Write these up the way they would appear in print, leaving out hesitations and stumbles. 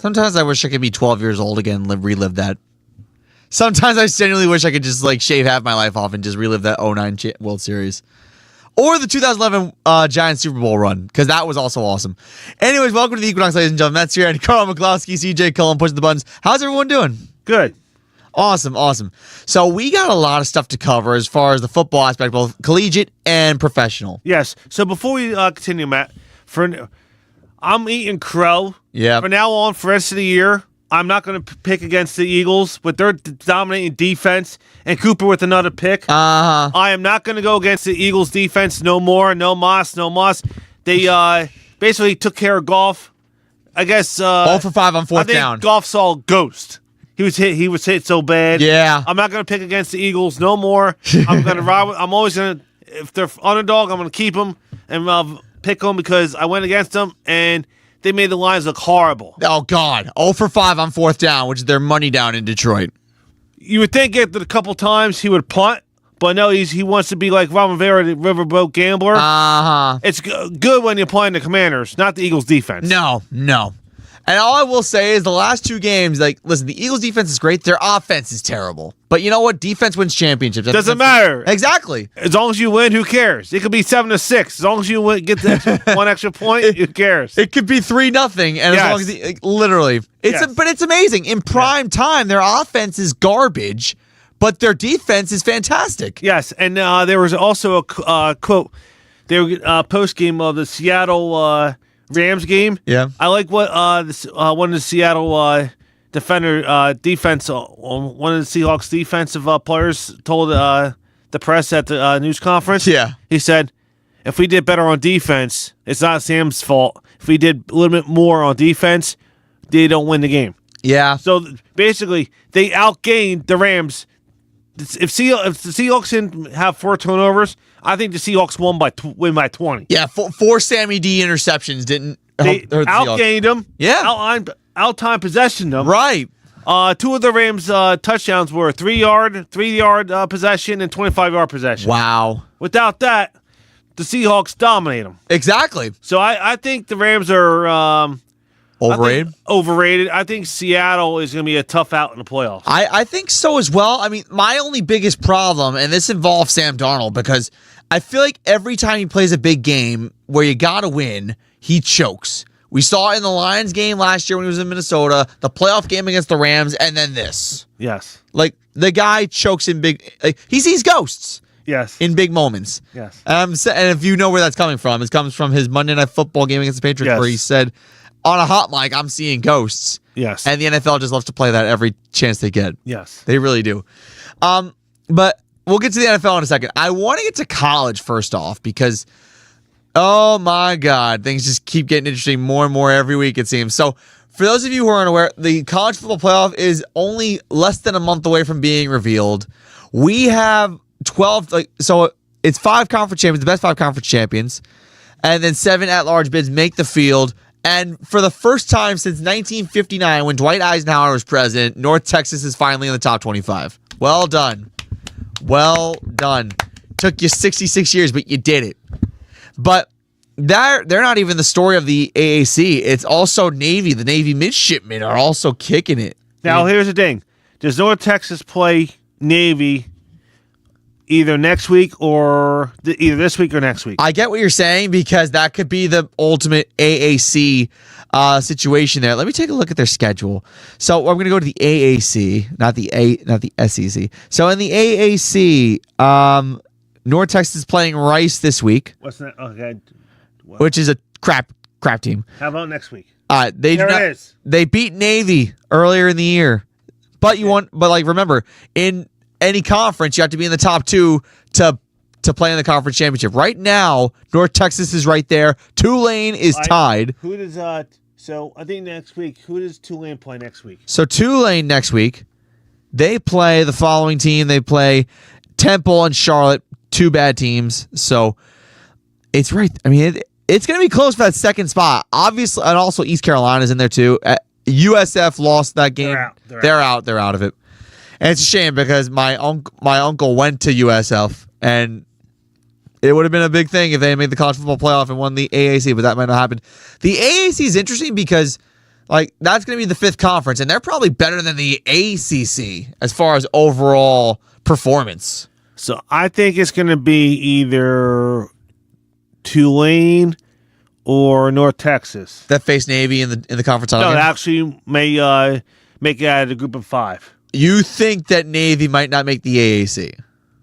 Sometimes I wish I could be 12 years old again and relive that. Sometimes I genuinely wish I could just like shave half my life off and just relive that 09 World Series. Or the 2011 Giants Super Bowl run, because that was also awesome. Anyways, welcome to the Equinox, ladies and gentlemen. That's Siriani, Carl Maglowski, CJ Cullen, pushing the buttons. How's everyone doing? Good. Awesome. So we got a lot of stuff to cover as far as the football aspect, both collegiate and professional. Yes. So before we continue, Matt, I'm eating crow. Yeah. From now on, for the rest of the year, I'm not going to pick against the Eagles with their dominating defense and Cooper with another pick. Uh-huh. I am not going to go against the Eagles defense no more. No Moss. They basically took care of Goff. I guess 0 for 5 on fourth down. Goff saw a ghost. He was hit so bad. Yeah. I'm not going to pick against the Eagles no more. I'm going to ride. I'm always going to, if they're underdog, I'm going to keep them and pick them because I went against them and they made the Lions look horrible. Oh, God. 0 for 5 on fourth down, which is their money down in Detroit. You would think after a couple times he would punt, but no, he wants to be like Ron Rivera, the riverboat gambler. Uh-huh. It's good when you're playing the Commanders, not the Eagles defense. No. And all I will say is the last two games, like, listen, the Eagles defense is great. Their offense is terrible. But you know what? Defense wins championships. Doesn't matter. Exactly. As long as you win, who cares? It could be 7-6. As long as you get the one extra point, who cares? It could be 3-0, and as long as literally, but it's amazing. In prime time, their offense is garbage, but their defense is fantastic. Yes, and there was also a quote. They were post game of the Seattle Rams game. Yeah, I like what one of the Seattle defense on one of the Seahawks defensive players told the press at the news conference. Yeah, he said, "If we did better on defense, it's not Sam's fault. If we did a little bit more on defense, they don't win the game." Yeah. So basically, they outgained the Rams. If the Seahawks didn't have 4 turnovers, I think the Seahawks win by 20. Yeah, four Sammy D interceptions didn't They hurt the outgained them. Yeah. Out-time possession them. Right. 2 of the Rams' touchdowns were 3-yard possession and 25-yard possession. Wow. Without that, the Seahawks dominate them. Exactly. So I think the Rams are overrated. I think Seattle is going to be a tough out in the playoffs. I think so as well. I mean, my only biggest problem, and this involves Sam Darnold, because I feel like every time he plays a big game where you got to win, he chokes. We saw it in the Lions game last year when he was in Minnesota, the playoff game against the Rams, and then this. Yes. Like, the guy chokes in big... he sees ghosts. Yes. In big moments. Yes. And if you know where that's coming from, it comes from his Monday Night Football game against the Patriots, where he said, on a hot mic, I'm seeing ghosts. Yes. And the NFL just loves to play that every chance they get. Yes. They really do. But we'll get to the NFL in a second. I want to get to college first off because, oh my God, things just keep getting interesting more and more every week, it seems. So for those of you who are unaware, the college football playoff is only less than a month away from being revealed. We have 12, so it's 5 conference champions, the best 5 conference champions, and then 7 at-large bids make the field. And for the first time since 1959, when Dwight Eisenhower was president, North Texas is finally in the top 25. Well done. Well done. Took you 66 years, but you did it. But they're not even the story of the AAC. It's also Navy. The Navy midshipmen are also kicking it. Now, here's the thing. Does North Texas play Navy either next week or either this week or next week? I get what you're saying because that could be the ultimate AAC situation there. Let me take a look at their schedule. So I'm going to go to the AAC, not the SEC. So in the AAC, North Texas is playing Rice this week. What's that? Okay. Which is a crap team. How about next week? They beat Navy earlier in the year, but remember, in any conference, you have to be in the top 2 to play in the conference championship. Right now, North Texas is right there. Tulane is tied. Who does so I think next week, who does Tulane play next week? So Tulane next week, they play the following team. They play Temple and Charlotte, 2 bad teams. So it's right. I mean, it's going to be close for that second spot. Obviously, and also East Carolina's in there too. USF lost that game. They're out. They're out of it. And it's a shame because my uncle went to USF, and it would have been a big thing if they made the college football playoff and won the AAC, but that might not happen. The AAC is interesting because Like, that's going to be the 5th conference, and they're probably better than the ACC as far as overall performance. So I think it's going to be either Tulane or North Texas. That face Navy in the conference title No, game? they actually may make it out of the group of 5. You think that Navy might not make the AAC?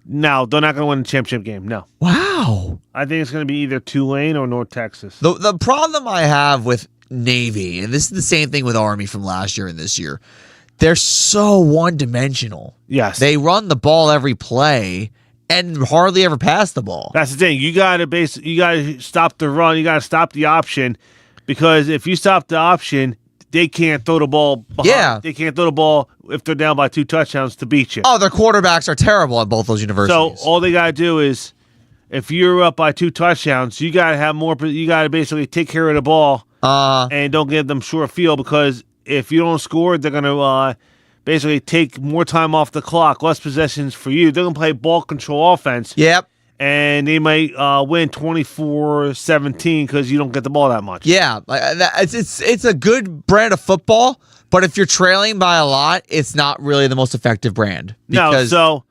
No, they're not going to win the championship game. No. Wow. I think it's going to be either Tulane or North Texas. The problem I have with Navy, and this is the same thing with Army from last year and this year, they're so one-dimensional. Yes. They run the ball every play and hardly ever pass the ball. That's the thing. You got to stop the run. You got to stop the option, because if you stop the option, they can't throw the ball behind. Yeah. They can't throw the ball if they're down by 2 touchdowns to beat you. Oh, their quarterbacks are terrible at both those universities. So all they got to do is, if you're up by 2 touchdowns, you got to have more. You got to basically take care of the ball and don't give them short field, because if you don't score, they're going to basically take more time off the clock, less possessions for you. They're going to play ball control offense. Yep. And they might win 24-17 because you don't get the ball that much. Yeah, it's a good brand of football, but if you're trailing by a lot, it's not really the most effective brand. No, so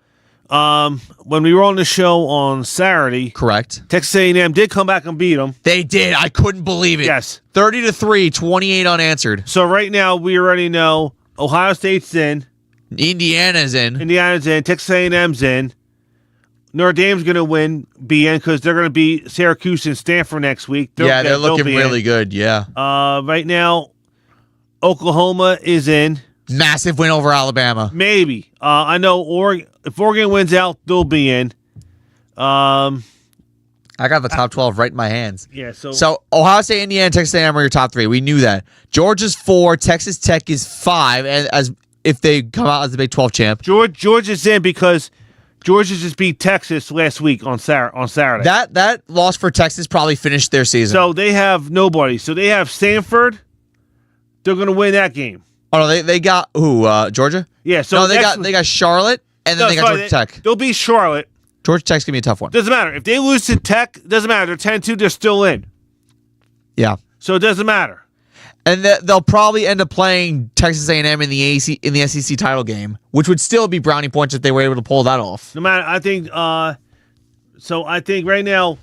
when we were on the show on Saturday, correct. Texas A&M did come back and beat them. They did. I couldn't believe it. Yes. 30-3, 28 unanswered. So right now we already know Ohio State's in, Indiana's in. Indiana's in, Texas A&M's in. Notre Dame's going to be in, because they're going to beat Syracuse and Stanford next week. They're looking really good, yeah. Right now, Oklahoma is in. Massive win over Alabama. Maybe. I know if Oregon wins out, they'll be in. I got the top 12 right in my hands. Yeah, So Ohio State, Indiana, Texas A&M are your top 3. We knew that. Georgia's 4, Texas Tech is 5, and as if they come out as the Big 12 champ. Georgia's in because Georgia just beat Texas last week on Saturday. That loss for Texas probably finished their season. So they have nobody. So they have Stanford. They're going to win that game. Oh no, they got who? Georgia? Yeah. So no, they got Charlotte, and then they got Georgia Tech. They'll beat Charlotte. Georgia Tech's gonna be a tough one. Doesn't matter if they lose to Tech. Doesn't matter. They're 10-2. They're still in. Yeah. So it doesn't matter. And they'll probably end up playing Texas A&M in the SEC title game, which would still be brownie points if they were able to pull that off. No matter, I think. So I think right now,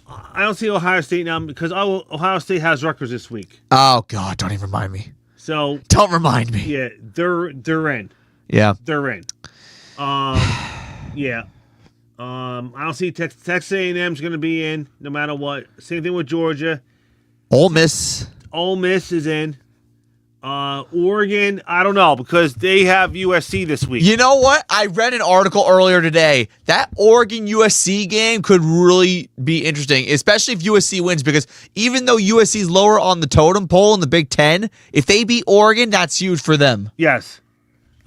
I don't see Ohio State now because Ohio State has Rutgers this week. Oh God, don't even remind me. So don't remind me. Yeah, they're in. Yeah, they're in. Yeah. I don't see Texas A&M's going to be in no matter what. Same thing with Georgia. Ole Miss is in. Oregon, I don't know, because they have USC this week. You know what? I read an article earlier today. That Oregon-USC game could really be interesting, especially if USC wins, because even though USC is lower on the totem pole in the Big Ten, if they beat Oregon, that's huge for them. Yes.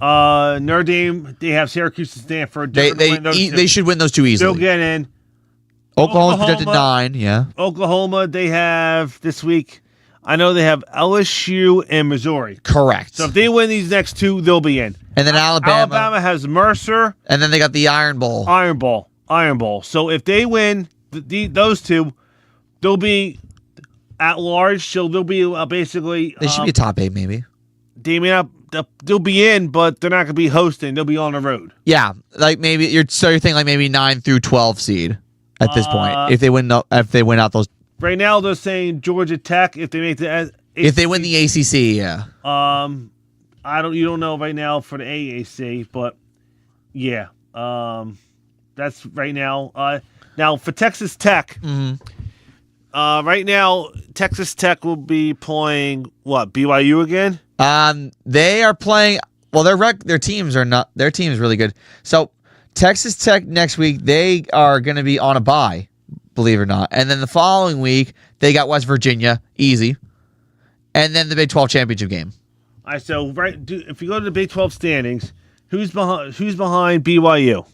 Notre Dame, they have Syracuse and Stanford. They should win those two easily. They'll get in. Oklahoma's projected 9, yeah. Oklahoma, they have this week. I know they have LSU and Missouri. Correct. So if they win these next 2, they'll be in. And then Alabama has Mercer. And then they got the Iron Bowl. Iron Bowl. So if they win those 2, they'll be at large. So they'll be basically. They should be a top 8, maybe. They may not. They'll be in, but they're not going to be hosting. They'll be on the road. Yeah, like maybe you're thinking like maybe 9 through 12 seed at this point if they win out those. Right now they're saying Georgia Tech if they make the ACC. If they win the ACC, yeah. You don't know right now for the AAC, but yeah, that's right now. Now for Texas Tech, right now Texas Tech will be playing what, BYU again? They are playing. Well, their teams are not. Their team is really good. So Texas Tech next week they are going to be on a bye, believe it or not, and then the following week they got West Virginia, easy, and then the Big 12 championship game. All right, so if you go to the Big 12 standings, who's behind BYU?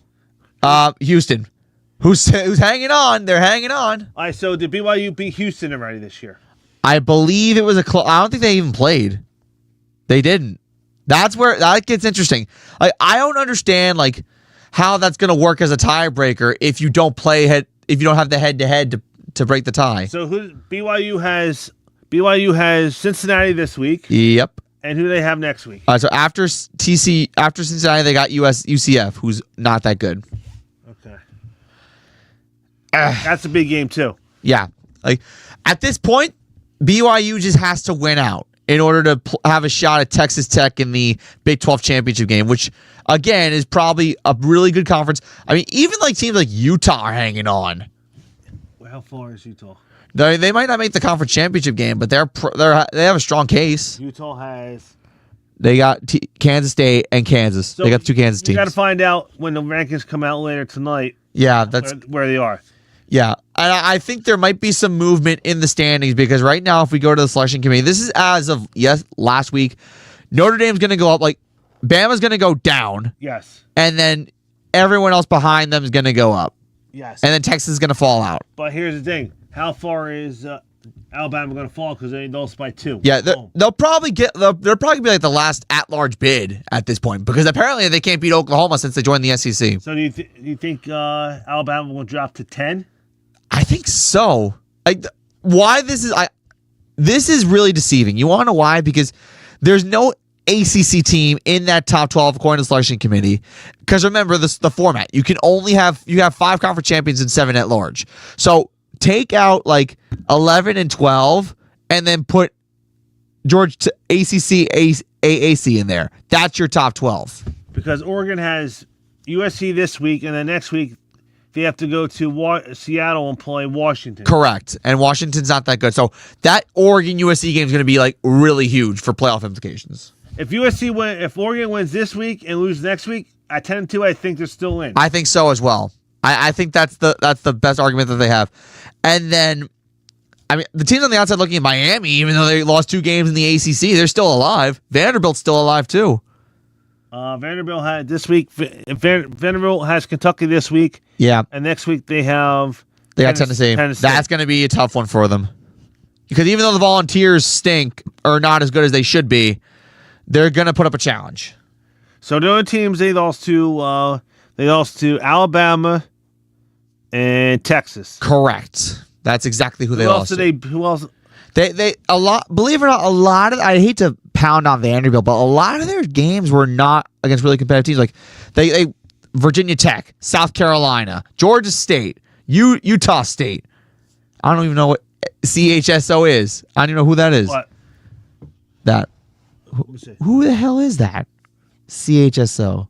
Houston, who's hanging on. They're hanging on. All right, so did BYU beat Houston already this year? I believe it was I don't think they even played. They didn't. That's where that gets interesting. Like, I don't understand how that's going to work as a tiebreaker if you don't have the head-to-head to break the tie. So BYU has BYU has Cincinnati this week. Yep. And who do they have next week? So after Cincinnati, they got UCF, who's not that good. Okay. That's a big game too. Yeah. Like at this point, BYU just has to win out in order to have a shot at Texas Tech in the Big 12 championship game, which again is probably a really good conference. I mean, even like teams like Utah are hanging on. How far is Utah? They might not make the conference championship game, but they have a strong case. Utah has. They got Kansas State and Kansas. So they got 2 Kansas teams. You got to find out when the rankings come out later tonight. Yeah, that's where they are. Yeah, and I think there might be some movement in the standings because right now, if we go to the selection committee, this is as of last week. Notre Dame's going to go up, like Bama's going to go down. Yes. And then everyone else behind them is going to go up. Yes. And then Texas is going to fall out. But here's the thing: how far is Alabama going to fall? Because they lost by 2. Yeah, they'll probably be like the last at-large bid at this point because apparently they can't beat Oklahoma since they joined the SEC. So do you think Alabama will drop to 10? I think so. Why this is really deceiving. You want to know why? Because there's no ACC team in that top 12 according to the selection committee. Because remember the format. You have 5 conference champions and 7 at large. So take out like 11 and 12 and then put Georgia ACC AAC in there. That's your top 12. Because Oregon has USC this week and then next week they have to go to Seattle and play Washington. Correct. And Washington's not that good. So that Oregon USC game is going to be like really huge for playoff implications. If Oregon wins this week and loses next week, at 10-2, I think they're still in. I think so as well. I think that's the best argument that they have. And then, I mean, the teams on the outside looking at Miami, even though they lost 2 games in the ACC, they're still alive. Vanderbilt's still alive too. Vanderbilt had this week. Vanderbilt has Kentucky this week. Yeah. And next week they got Tennessee. That's going to be a tough one for them. Because even though the Volunteers stink or not as good as they should be, they're going to put up a challenge. So the only teams they lost to Alabama and Texas. Correct. That's exactly who they lost to. Who else? They a lot. Believe it or not, a lot of. I hate to pound on Vanderbilt, but a lot of their games were not against really competitive teams. Like they Virginia Tech, South Carolina, Georgia State, Utah State. I don't even know what CHSO is. I don't even know who that is. What? That. Who the hell is that? CHSO.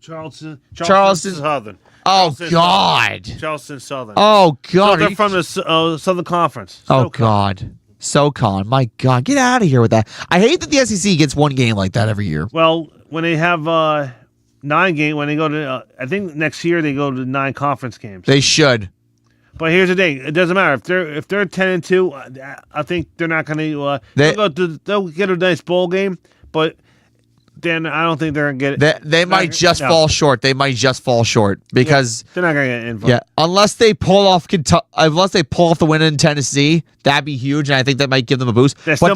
Charleston Southern. Charleston Southern. Oh, God. So they're from the Southern Conference. God. SoCon. My God. Get out of here with that. I hate that the SEC gets one game like that every year. Well, when they have 9 games, when they go to, I think next year they go to 9 conference games. They should. But here's the thing: it doesn't matter if they're 10-2. I think they're not going to. They'll get a nice bowl game, but then I don't think they're going to get it. They might just fall short. They might just fall short because they're not going to get involved. Yeah, unless they pull off the win in Tennessee, that'd be huge, and I think that might give them a boost. That's still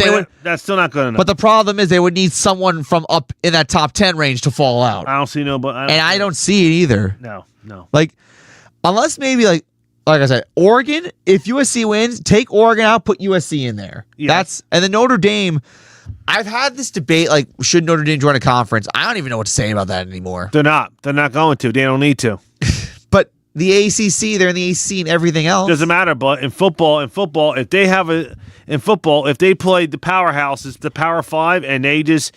not good enough. But the problem is they would need someone from up in that top 10 range to fall out. I don't see I don't see it either. No. Like unless maybe like I said, Oregon. If USC wins, take Oregon out, put USC in there. Yeah. And then Notre Dame. I've had this debate, like, should Notre Dame join a conference? I don't even know what to say about that anymore. They're not. They're not going to. They don't need to. But the ACC, they're in the ACC and everything else. Doesn't matter. But in football, if they play the powerhouses, the Power 5, and they just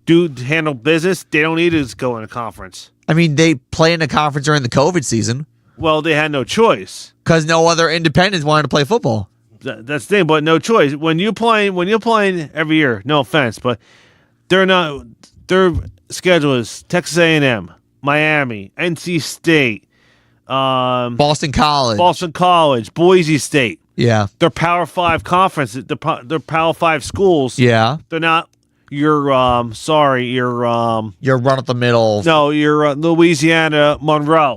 handle business, they don't need to go in a conference. I mean, they play in a conference during the COVID season. Well, they had no choice because no other independents wanted to play football. That's the thing, but no choice. When you're playing every year, no offense, but they're not. Their schedule is Texas A&M, Miami, NC State, Boston College, Boise State. Yeah, they're Power 5 conferences. They're Power 5 schools. Yeah, they're not. You're run up the middle. No, you're Louisiana Monroe.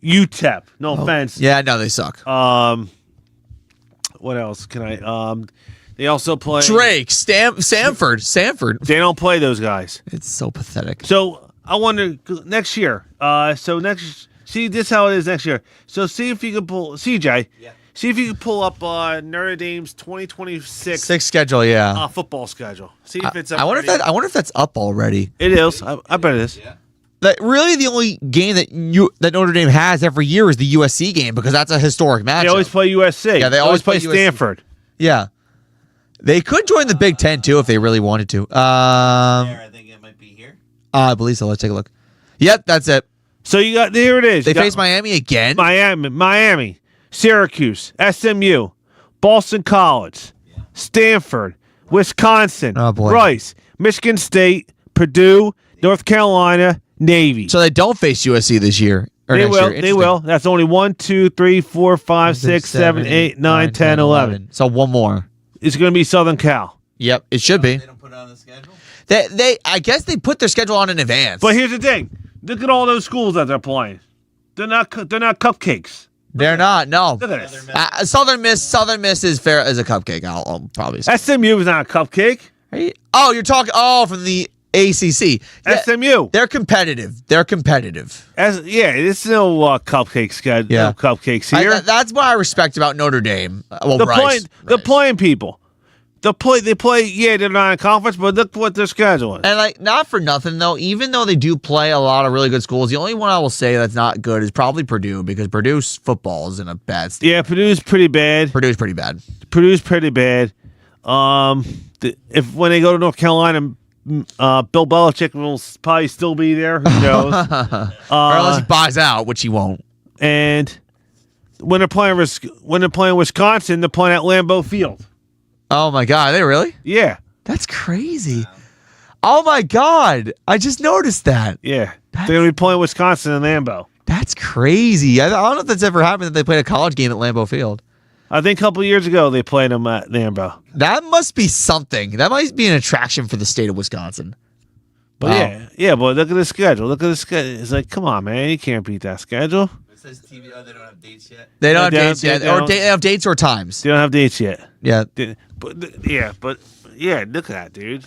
UTEP. No offense. Yeah, no, they suck. What else can I? They also play Drake, Samford. They don't play those guys. It's so pathetic. So I wonder next year. So next See, this is how it is next year. So see if you can pull CJ. Yeah. See if you can pull up Notre Dame's 2026 schedule. Yeah. Football schedule. See if it's up. I wonder if that's up already. It is. I bet it is. Yeah. That really the only game that Notre Dame has every year is the USC game because that's a historic matchup. They always play USC. Yeah, they always play Stanford. Yeah. They could join the Big Ten too if they really wanted to. I think it might be here. I believe so. Let's take a look. Yep, that's it. So here it is. They face Miami again. Miami, Syracuse, SMU, Boston College, Stanford, Wisconsin, Rice, Michigan State, Purdue, North Carolina, Navy. So they don't face USC this year. They will. They will. That's only 1, 2, 3, 4, 5, 6, 7, 8, 9, 10, 11. So one more. It's going to be Southern Cal. Yep, it should be. They don't put it on the schedule? I guess they put their schedule on in advance. But here's the thing. Look at all those schools that they're playing. They're not cupcakes. They're not. No. Look at this. Southern Miss is fair as a cupcake. I'll probably say. SMU is not a cupcake. You're talking from the ACC. Yeah, SMU. They're competitive. It's no cupcake schedule. Yeah. No cupcakes here. That's what I respect about Notre Dame. Well, the playing people. They play. Yeah, they're not in conference, but look what their schedule is. And not for nothing though. Even though they do play a lot of really good schools, the only one I will say that's not good is probably Purdue because Purdue's football is in a bad state. Yeah, Purdue's pretty bad. Purdue's pretty bad. If when they go to North Carolina, Bill Belichick will probably still be there. Who knows? Or unless he buys out, which he won't. And when they're playing Wisconsin, they're playing at Lambeau Field. Oh my God, are they really? Yeah. That's crazy. Oh my God, I just noticed that. Yeah. They're going to be playing Wisconsin and Lambeau. That's crazy. I don't know if that's ever happened that they played a college game at Lambeau Field. I think a couple of years ago they played them at Lambeau. That must be something. That might be an attraction for the state of Wisconsin. But yeah, but look at the schedule. It's like, come on, man, you can't beat that schedule. It says TV. Oh, they don't have dates yet. They don't have dates yet. They have dates or times. They don't have dates yet. Yeah. But look at that, dude.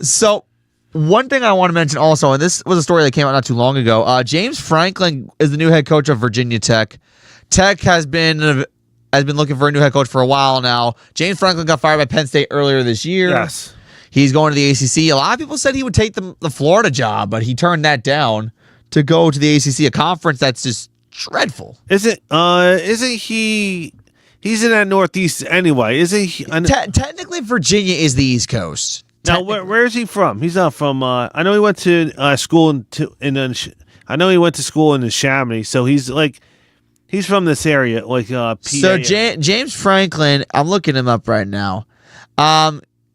So one thing I want to mention also, and this was a story that came out not too long ago. James Franklin is the new head coach of Virginia Tech. Tech has been looking for a new head coach for a while now. James Franklin got fired by Penn State earlier this year. Yes. He's going to the ACC. A lot of people said he would take the Florida job, but he turned that down to go to the ACC, a conference that's just dreadful. Isn't he? He's in that Northeast anyway, isn't he? Technically, Virginia is the East Coast. Now, where is he from? He's not from. I know he went to school I know he went to school in the Chamonix, so he's from this area, PA. So James Franklin, I'm looking him up right now.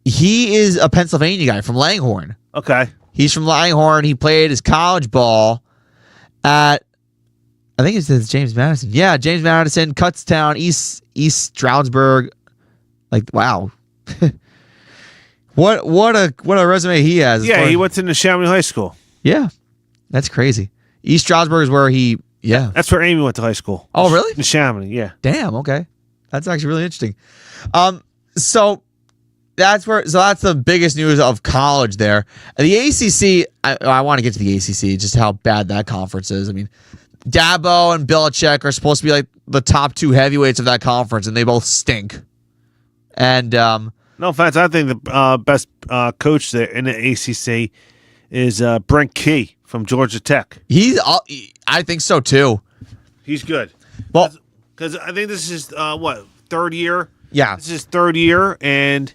He is a Pennsylvania guy from Langhorne. Okay. He's from Langhorne. He played his college ball at, I think it says James Madison. Yeah, James Madison, Kutztown, East Stroudsburg. Wow. What a resume he has. Yeah, he went to the Chamonix High School. Yeah. That's crazy. East Stroudsburg is where that's where Amy went to high school. Oh, really? The Chamonix, yeah. Damn, okay. That's actually really interesting. So that's the biggest news of college there. And the ACC, I want to get to the ACC, just how bad that conference is. I mean, Dabo and Belichick are supposed to be the top two heavyweights of that conference, and they both stink. And no offense, I think the best coach there in the ACC is Brent Key from Georgia Tech. I think so too. He's good. Well, because I think this is third year. Yeah, this is his third year, and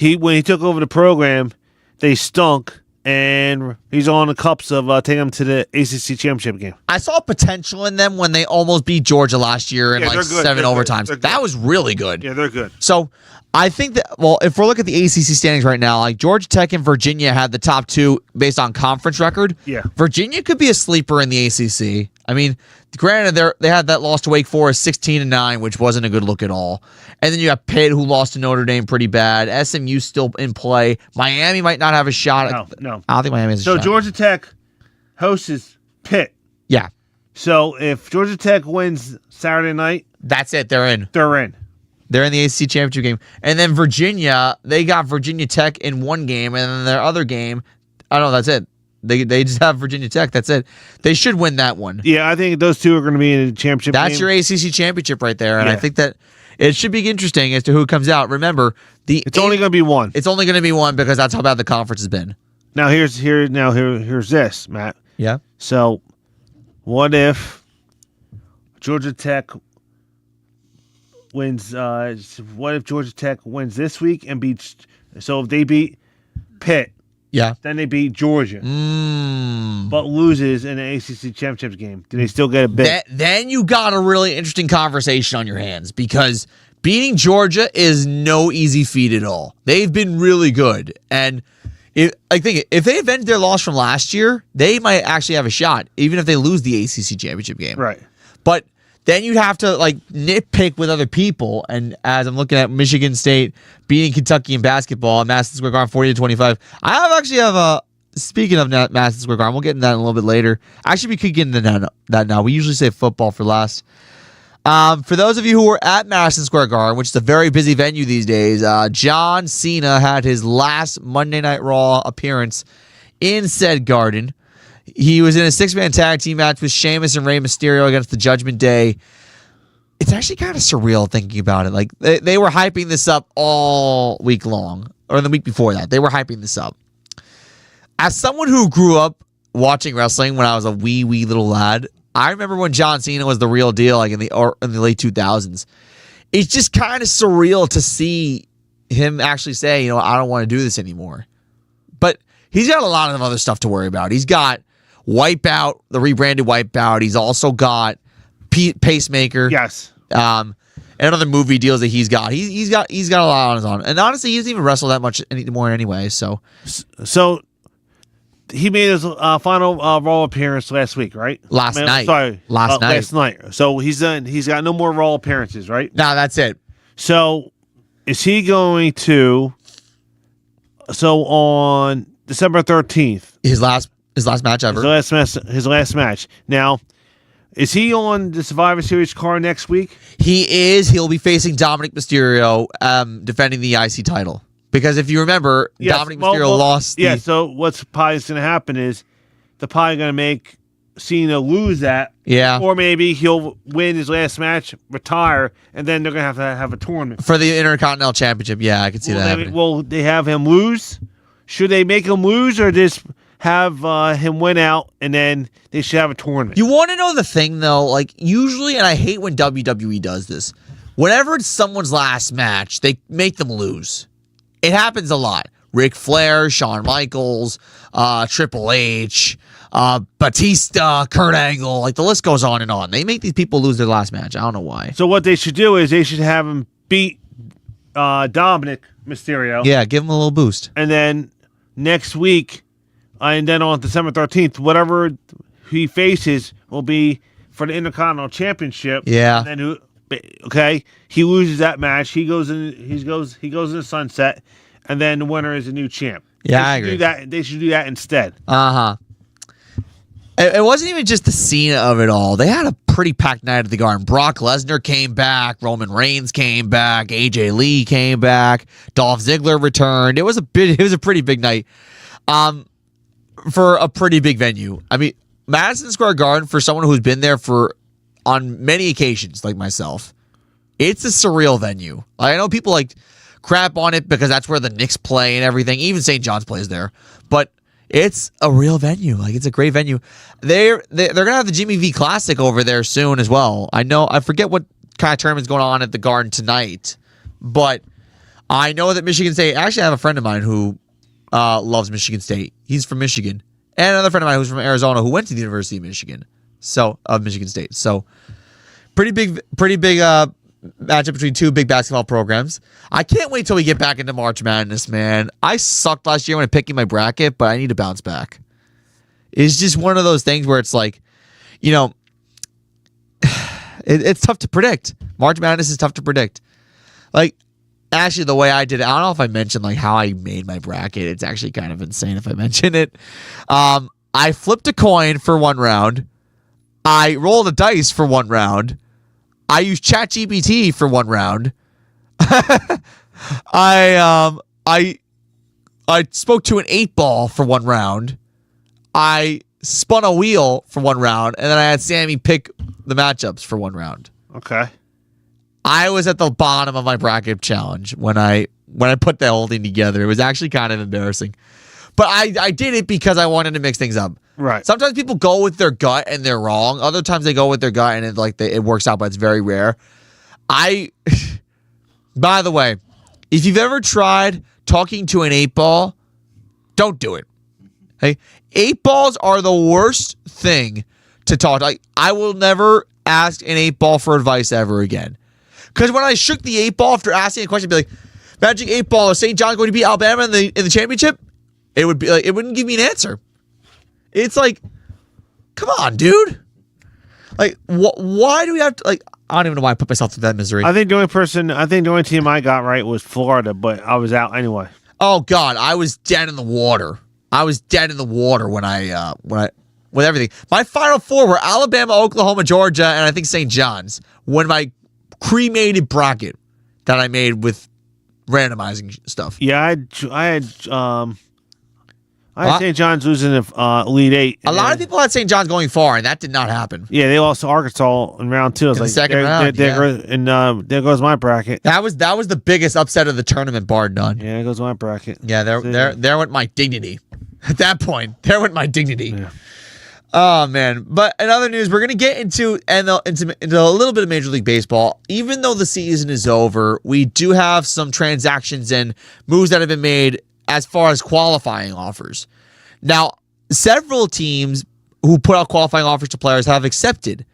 when he took over the program, they stunk. And he's on the cups of taking them to the ACC championship game. I saw potential in them when they almost beat Georgia last year in 7 overtimes. That was really good. Yeah, they're good. So I think that, if we're looking at the ACC standings right now, Georgia Tech and Virginia had the top two based on conference record. Yeah. Virginia could be a sleeper in the ACC. I mean, granted, they had that loss to Wake Forest 16-9, which wasn't a good look at all. And then you have Pitt, who lost to Notre Dame pretty bad. SMU still in play. Miami might not have a shot. No. I don't think Miami has a shot. So Georgia Tech hosts Pitt. Yeah. So if Georgia Tech wins Saturday night, that's it. They're in. They're in. They're in the ACC championship game. And then Virginia, they got Virginia Tech in one game, and then their other game, I don't know, that's it. They just have Virginia Tech. That's it. They should win that one. Yeah, I think those two are going to be in the championship That's game. your ACC championship right there, and I Yeah. think that it should be interesting as to who comes out. Remember, It's only going to be one. It's only going to be one because that's how bad the conference has been. Now here's this, Matt. Yeah. So, what if Georgia Tech wins? What if Georgia Tech wins this week and beats? So if they beat Pitt, Yeah. then they beat Georgia, but loses in the ACC championship game. Do they still get a bid? Then you got a really interesting conversation on your hands because beating Georgia is no easy feat at all. They've been really good, and I think if they avenge their loss from last year, they might actually have a shot, even if they lose the ACC championship game. Right. But then you'd have to like nitpick with other people. And as I'm looking at Michigan State beating Kentucky in basketball at Madison Square Garden 40-25, speaking of Madison Square Garden, we'll get into that a little bit later. Actually, we could get into that now. We usually save football for last. For those of you who were at Madison Square Garden, which is a very busy venue these days, John Cena had his last Monday Night Raw appearance in said garden. He was in a 6-man tag team match with Sheamus and Rey Mysterio against the Judgment Day. It's actually kind of surreal thinking about it. Like they were hyping this up all week long, or the week before that. They were hyping this up. As someone who grew up watching wrestling when I was a wee little lad, I remember when John Cena was the real deal, like in the late 2000s. It's just kind of surreal to see him actually say, I don't want to do this anymore. But he's got a lot of other stuff to worry about. He's got Wipeout, the rebranded Wipeout. He's also got Pacemaker. Yes. And other movie deals that he's got. He's got a lot on his own. And honestly, he doesn't even wrestle that much anymore anyway. So he made his final Raw appearance last week, right? Last night. Last night. So he's got no more Raw appearances, right? No, that's it. So is he going to? So on December 13th, His last match ever. His last match. Now, is he on the Survivor Series card next week? He is. He'll be facing Dominic Mysterio, defending the IC title. Because if you remember, Yes, Dominic Mysterio lost. Yeah. So what's probably going to happen is they're probably going to make Cena lose that. Yeah. Or maybe he'll win his last match, retire, and then they're going to have a tournament For the Intercontinental Championship. Yeah, I can see that happening. Will they have him lose? Should they make him lose or just have him win out and then they should have a tournament? You want to know the thing, though? Like, usually, and I hate when WWE does this, whenever it's someone's last match, they make them lose. It happens a lot. Ric Flair, Shawn Michaels, Triple H, Batista, Kurt Angle, like the list goes on and on. They make these people lose their last match. I don't know why. So what they should do is they should have him beat Dominic Mysterio. Yeah, give him a little boost. And then next week, and then on December 13th, whatever he faces will be for the Intercontinental Championship. Yeah. And then he loses that match. He goes in the sunset, and then the winner is a new champ. Yeah, I agree. They should do that instead. It wasn't even just the Cena of it all. They had a pretty packed night at the Garden. Brock Lesnar came back. Roman Reigns came back. AJ Lee came back. Dolph Ziggler returned. It was a pretty big night. For a pretty big venue. I mean, Madison Square Garden, for someone who's been there on many occasions, like myself, it's a surreal venue. I know people like crap on it because that's where the Knicks play and everything. Even St. John's plays there, but it's a real venue. Like, it's a great venue. They're gonna have the Jimmy V Classic over there soon as well. I forget what kind of tournament's going on at the Garden tonight, but I know that Michigan State. Actually, I have a friend of mine who loves Michigan State. He's from Michigan. And another friend of mine who's from Arizona who went to the University of Michigan. Of Michigan State. So pretty big matchup between two big basketball programs. I can't wait till we get back into March Madness, man. I sucked last year when I picked my bracket, but I need to bounce back. It's just one of those things where it's like, it's tough to predict. March Madness is tough to predict. Like, actually, the way I did it, I don't know if I mentioned like how I made my bracket. It's actually kind of insane if I mention it. I flipped a coin for one round. I rolled a dice for one round. I used ChatGPT for one round. I spoke to an 8-ball for one round. I spun a wheel for one round, and then I had Sammy pick the matchups for one round. Okay. I was at the bottom of my bracket challenge when I put the whole thing together. It was actually kind of embarrassing. But I did it because I wanted to mix things up. Right. Sometimes people go with their gut and they're wrong. Other times they go with their gut and it works out, but it's very rare. By the way, if you've ever tried talking to an 8-ball, don't do it. Okay? 8-balls are the worst thing to talk to. I will never ask an 8-ball for advice ever again. Because when I shook the 8-ball after asking a question, I'd be like, Magic 8-ball, is St. John going to beat Alabama in the championship? It would be like, it wouldn't give me an answer. It's like, come on, dude. Like, why do we have to, like, I don't even know why I put myself through that misery. I think the only team I got right was Florida, but I was out anyway. Oh, God, I was dead in the water. I was dead in the water when I with everything. My final four were Alabama, Oklahoma, Georgia, and I think St. John's. When my cremated bracket that I made with randomizing stuff. Yeah, I had St. John's losing the Elite Eight. A lot of people had St. John's going far, and that did not happen. Yeah, they lost to Arkansas in round 2. I was In the like, second round, there goes my bracket. That was the biggest upset of the tournament, bar none. Yeah, there goes my bracket. Yeah, there went my dignity. At that point, there went my dignity. Yeah. Oh man! But in other news, we're gonna get into a little bit of Major League Baseball. Even though the season is over, we do have some transactions and moves that have been made as far as qualifying offers. Now, several teams who put out qualifying offers to players have accepted.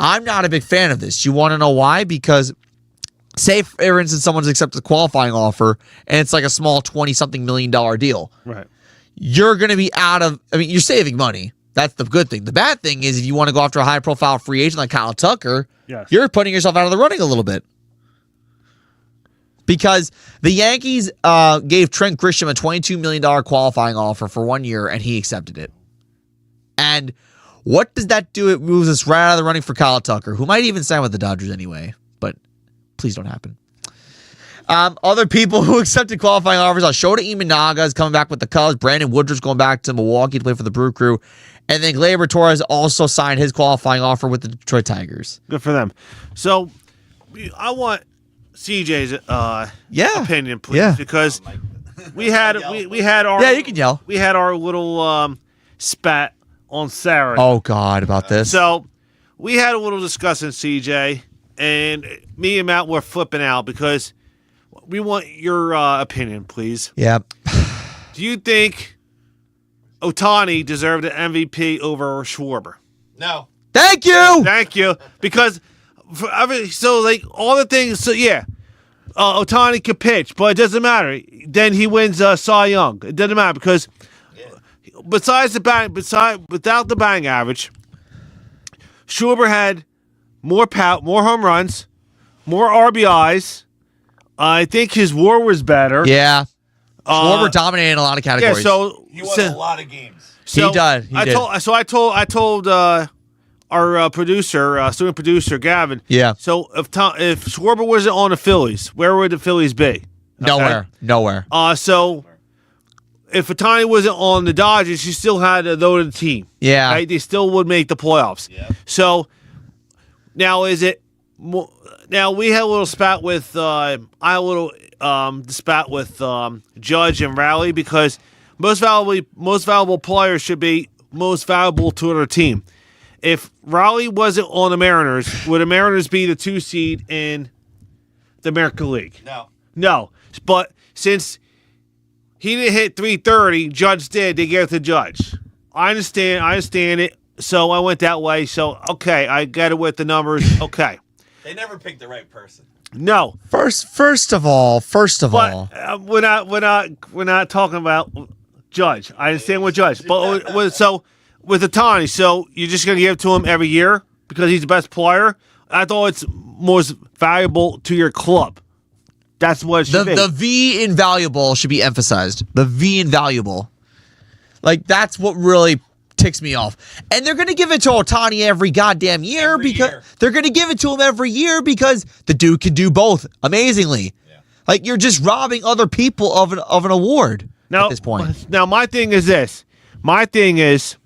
I'm not a big fan of this. You want to know why? Because, say for instance, someone's accepted a qualifying offer and it's like a small $20-something million deal. Right. You're going to be you're saving money. That's the good thing. The bad thing is if you want to go after a high-profile free agent like Kyle Tucker, yes, you're putting yourself out of the running a little bit. Because the Yankees gave Trent Grisham a $22 million qualifying offer for 1 year, and he accepted it. And what does that do? It moves us right out of the running for Kyle Tucker, who might even sign with the Dodgers anyway. But please don't happen. Other people who accepted qualifying offers, Shota Imanaga is coming back with the Cubs. Brandon Woodruff's going back to Milwaukee to play for the Brew Crew. And then Gleyber Torres also signed his qualifying offer with the Detroit Tigers. Good for them. So, I want CJ's opinion, please, because we had our you can yell. We had our little spat on Saturday. Oh God, about this. So we had a little discussion, CJ, and me and Matt were flipping out because we want your opinion, please. Yeah. Do you think Ohtani deserved an MVP over Schwarber? No. Thank you. Thank you. Because all the things. So yeah, Ohtani could pitch, but it doesn't matter. Then he wins Cy Young. It doesn't matter because without the batting average, Schwarber had more home runs, more RBIs. I think his WAR was better. Yeah. Schwarber dominated in a lot of categories. Yeah, so He won a lot of games. So he did. I told our producer, student producer Gavin. Yeah. So if Schwarber wasn't on the Phillies, where would the Phillies be? Okay? Nowhere. So if Ohtani wasn't on the Dodgers, he still had a loaded team. Yeah. Right? They still would make the playoffs. Yeah. So now is it? Now we had a little spat with spat with Judge and Rowley because most valuable players should be most valuable to their team. If Rowley wasn't on the Mariners, would the Mariners be the 2 seed in the American League? No. But since he didn't hit 330, Judge did. They gave it to Judge. I understand it. So I went that way. So okay, I got it with the numbers. Okay. They never picked the right person. No. First of all, we're not talking about Judge. I understand what Judge, but so with Ohtani, so you're just gonna give it to him every year because he's the best player. I thought it's most valuable to your club. That's what it should be. The V invaluable should be emphasized. The V invaluable, like that's what really ticks me off. And they're going to give it to Ohtani every goddamn year they're going to give it to him every year because the dude can do both amazingly. Yeah. Like you're just robbing other people of an award at this point. Now my thing is this. My thing is,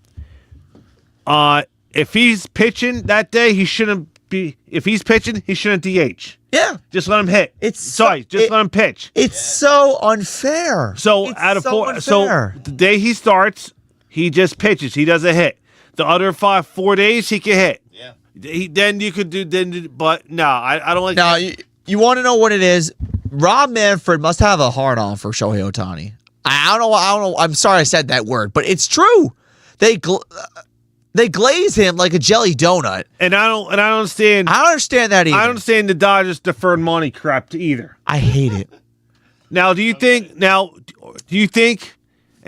if he's pitching that day, he shouldn't be. If he's pitching, he shouldn't DH. Yeah. Just let him hit. Let him pitch. It's so unfair. So it's out of so 4, unfair. so the day he starts, he just pitches. He doesn't hit. The other 4 days, he can hit. Yeah. Then you could do. But no, I don't like. Now, you want to know what it is? Rob Manfred must have a hard-on for Shohei Ohtani. I don't know. I'm sorry I said that word, but it's true. They glaze him like a jelly donut. And I don't understand. I don't understand that either. I don't understand the Dodgers deferred money crap either. I hate it. Now, do you think in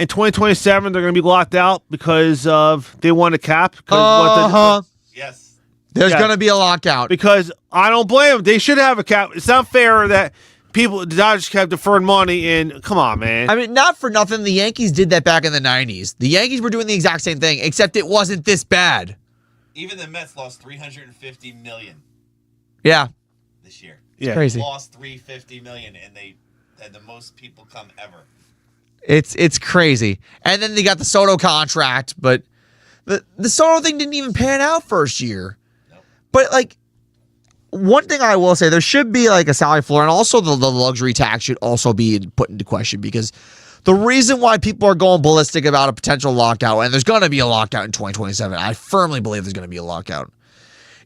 2027 they're going to be locked out because they want a cap? Yes. There's going to be a lockout. Because I don't blame them. They should have a cap. It's not fair that the Dodgers have deferred money, and come on, man. I mean, not for nothing, the Yankees did that back in the 90s. The Yankees were doing the exact same thing, except it wasn't this bad. Even the Mets lost $350 million. Yeah. This year. Yeah. Crazy. Lost $350 million, and they had the most people come ever. It's crazy. And then they got the Soto contract, but the Soto thing didn't even pan out first year. Nope. But, like, one thing I will say, there should be like a salary floor, and also the luxury tax should also be put into question, because the reason why people are going ballistic about a potential lockout, and there's going to be a lockout in 2027, I firmly believe there's going to be a lockout,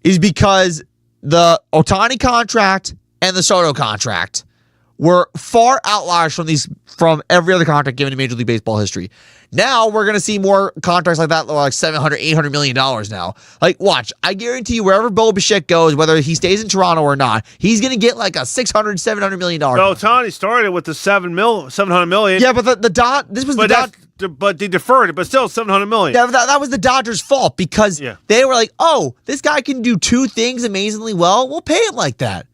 is because the Ohtani contract and the Soto contract were far outliers from every other contract given in Major League Baseball history. Now we're going to see more contracts like that, like $700, $800 million now. Like, watch, I guarantee you, wherever Bo Bichette goes, whether he stays in Toronto or not, he's going to get like a $600, $700 million. No, Ohtani started with the $700 million. Yeah, but but they deferred it, but still $700 million. Yeah, that was the Dodgers' fault, because they were like, oh, this guy can do two things amazingly well. We'll pay him like that.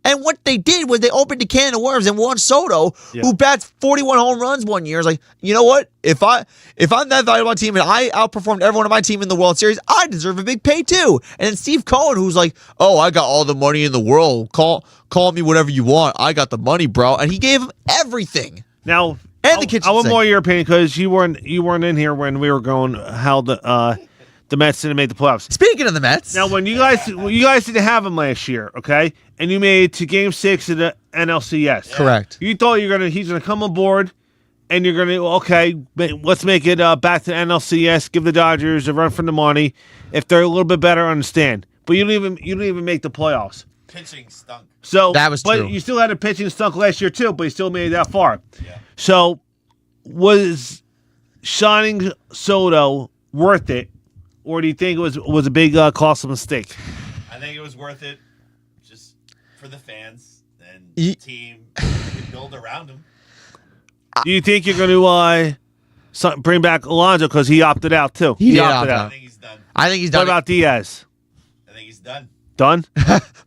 And what they did was they opened a can of worms, and Juan Soto, who bats 41 home runs one year, is like, you know what? If I'm that valuable on my team and I outperformed everyone on my team in the World Series, I deserve a big pay too. And then Steve Cohen, who's like, oh, I got all the money in the world. Call me whatever you want. I got the money, bro. And he gave him everything. Now, and the kitchen I want sink. more of your opinion, because you weren't in here when we were going how the Mets didn't make the playoffs. Speaking of the Mets, now when you guys didn't have them last year, okay, and you made it to Game 6 of the NLCS, correct? You thought he's gonna come aboard, and you're gonna let's make it back to the NLCS, give the Dodgers a run for the money. If they're a little bit better, understand. But you don't even make the playoffs. Pitching stunk. So that was true. But you still had a pitching stunk last year too, but you still made it that far. Yeah. So was signing Soto worth it? Or do you think it was a big costly mistake? I think it was worth it, just for the fans and the team to build around him. Do you think you're going to bring back Alonso, because he opted out too? He opted I out. think he's done. I think he's done. What about Diaz? I think he's done. Done?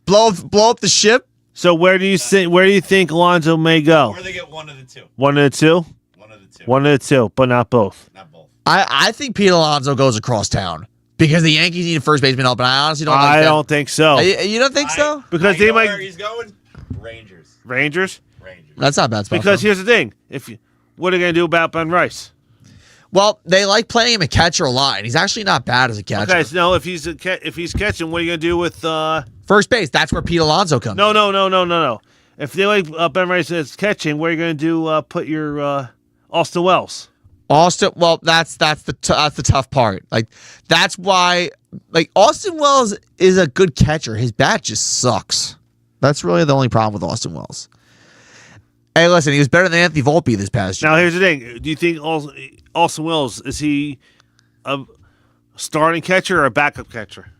blow up the ship? So where do you think Alonso may go? Or they get one of the two. One of the two? One of the two. One of the two, but not both. Not both. I think Pete Alonso goes across town, because the Yankees need a first baseman help, and I honestly don't. I don't think so. You don't think so? Because they they might. Where he's going? Rangers. Rangers. That's not a bad spot. Because here's the thing: what are they going to do about Ben Rice? Well, they like playing him a catcher a lot, and he's actually not bad as a catcher. Okay, so now if he's catching, what are you going to do with first base? That's where Pete Alonso comes. No. If they like Ben Rice as catching, what are you going to do? Put your Austin Wells. Austin, well, that's the tough part. Like, that's why, like, Austin Wells is a good catcher. His bat just sucks. That's really the only problem with Austin Wells. Hey, listen, he was better than Anthony Volpe this past year. Now, here's the thing: do you think Austin Wells, is he a starting catcher or a backup catcher?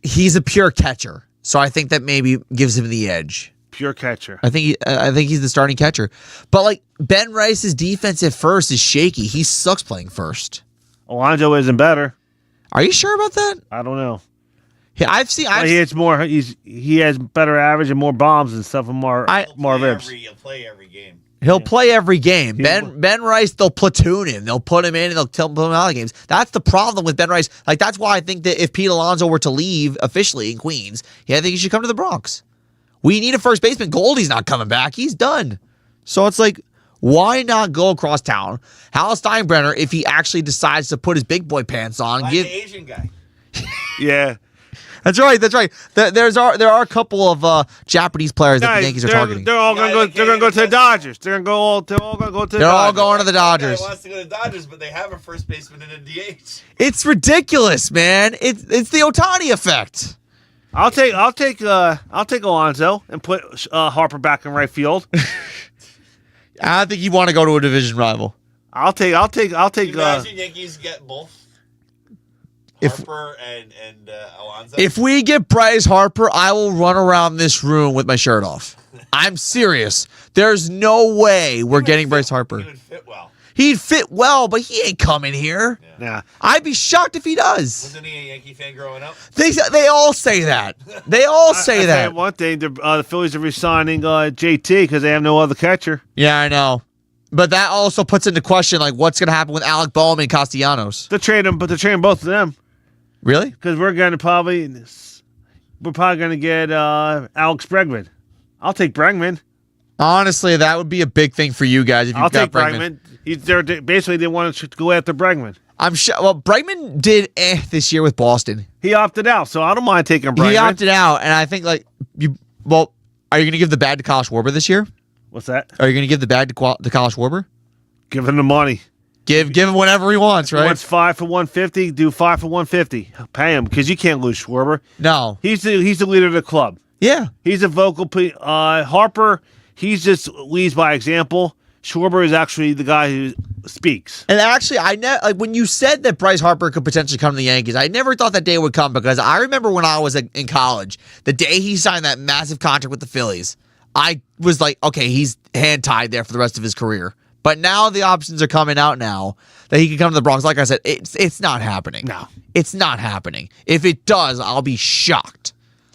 He's a pure catcher, so I think that maybe gives him the edge. Pure catcher. I think he's the starting catcher. But, like, Ben Rice's defense at first is shaky. He sucks playing first. Alonso isn't better. Are you sure about that? I don't know. I've seen. He hits more. He has better average and more bombs and stuff and more ribs. He'll play every game. He'll play every game. Ben Rice, they'll platoon him. They'll put him in and they'll put him out of games. That's the problem with Ben Rice. Like, that's why I think that if Pete Alonso were to leave officially in Queens, I think he should come to the Bronx. We need a first baseman. Goldie's not coming back. He's done. So it's like, Why not go across town? Hal Steinbrenner, if he actually decides to put his big boy pants on, Like the Asian guy. Yeah. That's right. There are a couple of Japanese players that the Yankees are targeting. They're all gonna go. They're gonna go to the Dodgers. They're all gonna go to the They're all Dodgers. going to the Dodgers. He wants to go to the Dodgers, but they have a first baseman and a DH. It's ridiculous, man. It's the Ohtani effect. I'll take Alonso and put Harper back in right field. I don't think you want to go to a division rival. I'll take. Imagine Yankees get both Harper and Alonso. If we get Bryce Harper, I will run around this room with my shirt off. I'm serious. There's no way we're getting Bryce Harper. He would fit well. He'd fit well, but he ain't coming here. Yeah. I'd be shocked if he does. Wasn't he a Yankee fan growing up? They all say that. They all say I that. tell you one thing, the Phillies are re-signing JT because they have no other catcher. Yeah, I know. But that also puts into question, like, what's going to happen with Alec Boehm and Castellanos. They're trading both of them. Really? Because we're probably going to get Alex Bregman. I'll take Bregman. Honestly, that would be a big thing for you guys if you've got Bregman. They wanted to go after Bregman. I'm sure. Well, Bregman did this year with Boston. He opted out, so I don't mind taking Bregman. He opted out, and I think, like, are you going to give the bag to Kyle Schwarber this year? What's that? Are you going to give the bag to Kyle Schwarber? Give him the money. Give him whatever he wants, right? He wants 5 for $150. Do 5 for $150. Pay him because you can't lose Schwarber. No. He's the leader of the club. Yeah. He's a vocal. Harper. He's just leads by example. Schwarber is actually the guy who speaks. And actually, when you said that Bryce Harper could potentially come to the Yankees, I never thought that day would come because I remember when I was in college, the day he signed that massive contract with the Phillies, I was like, okay, he's hand tied there for the rest of his career. But now the options are coming out now that he can come to the Bronx. Like I said, it's not happening. No. It's not happening. If it does, I'll be shocked.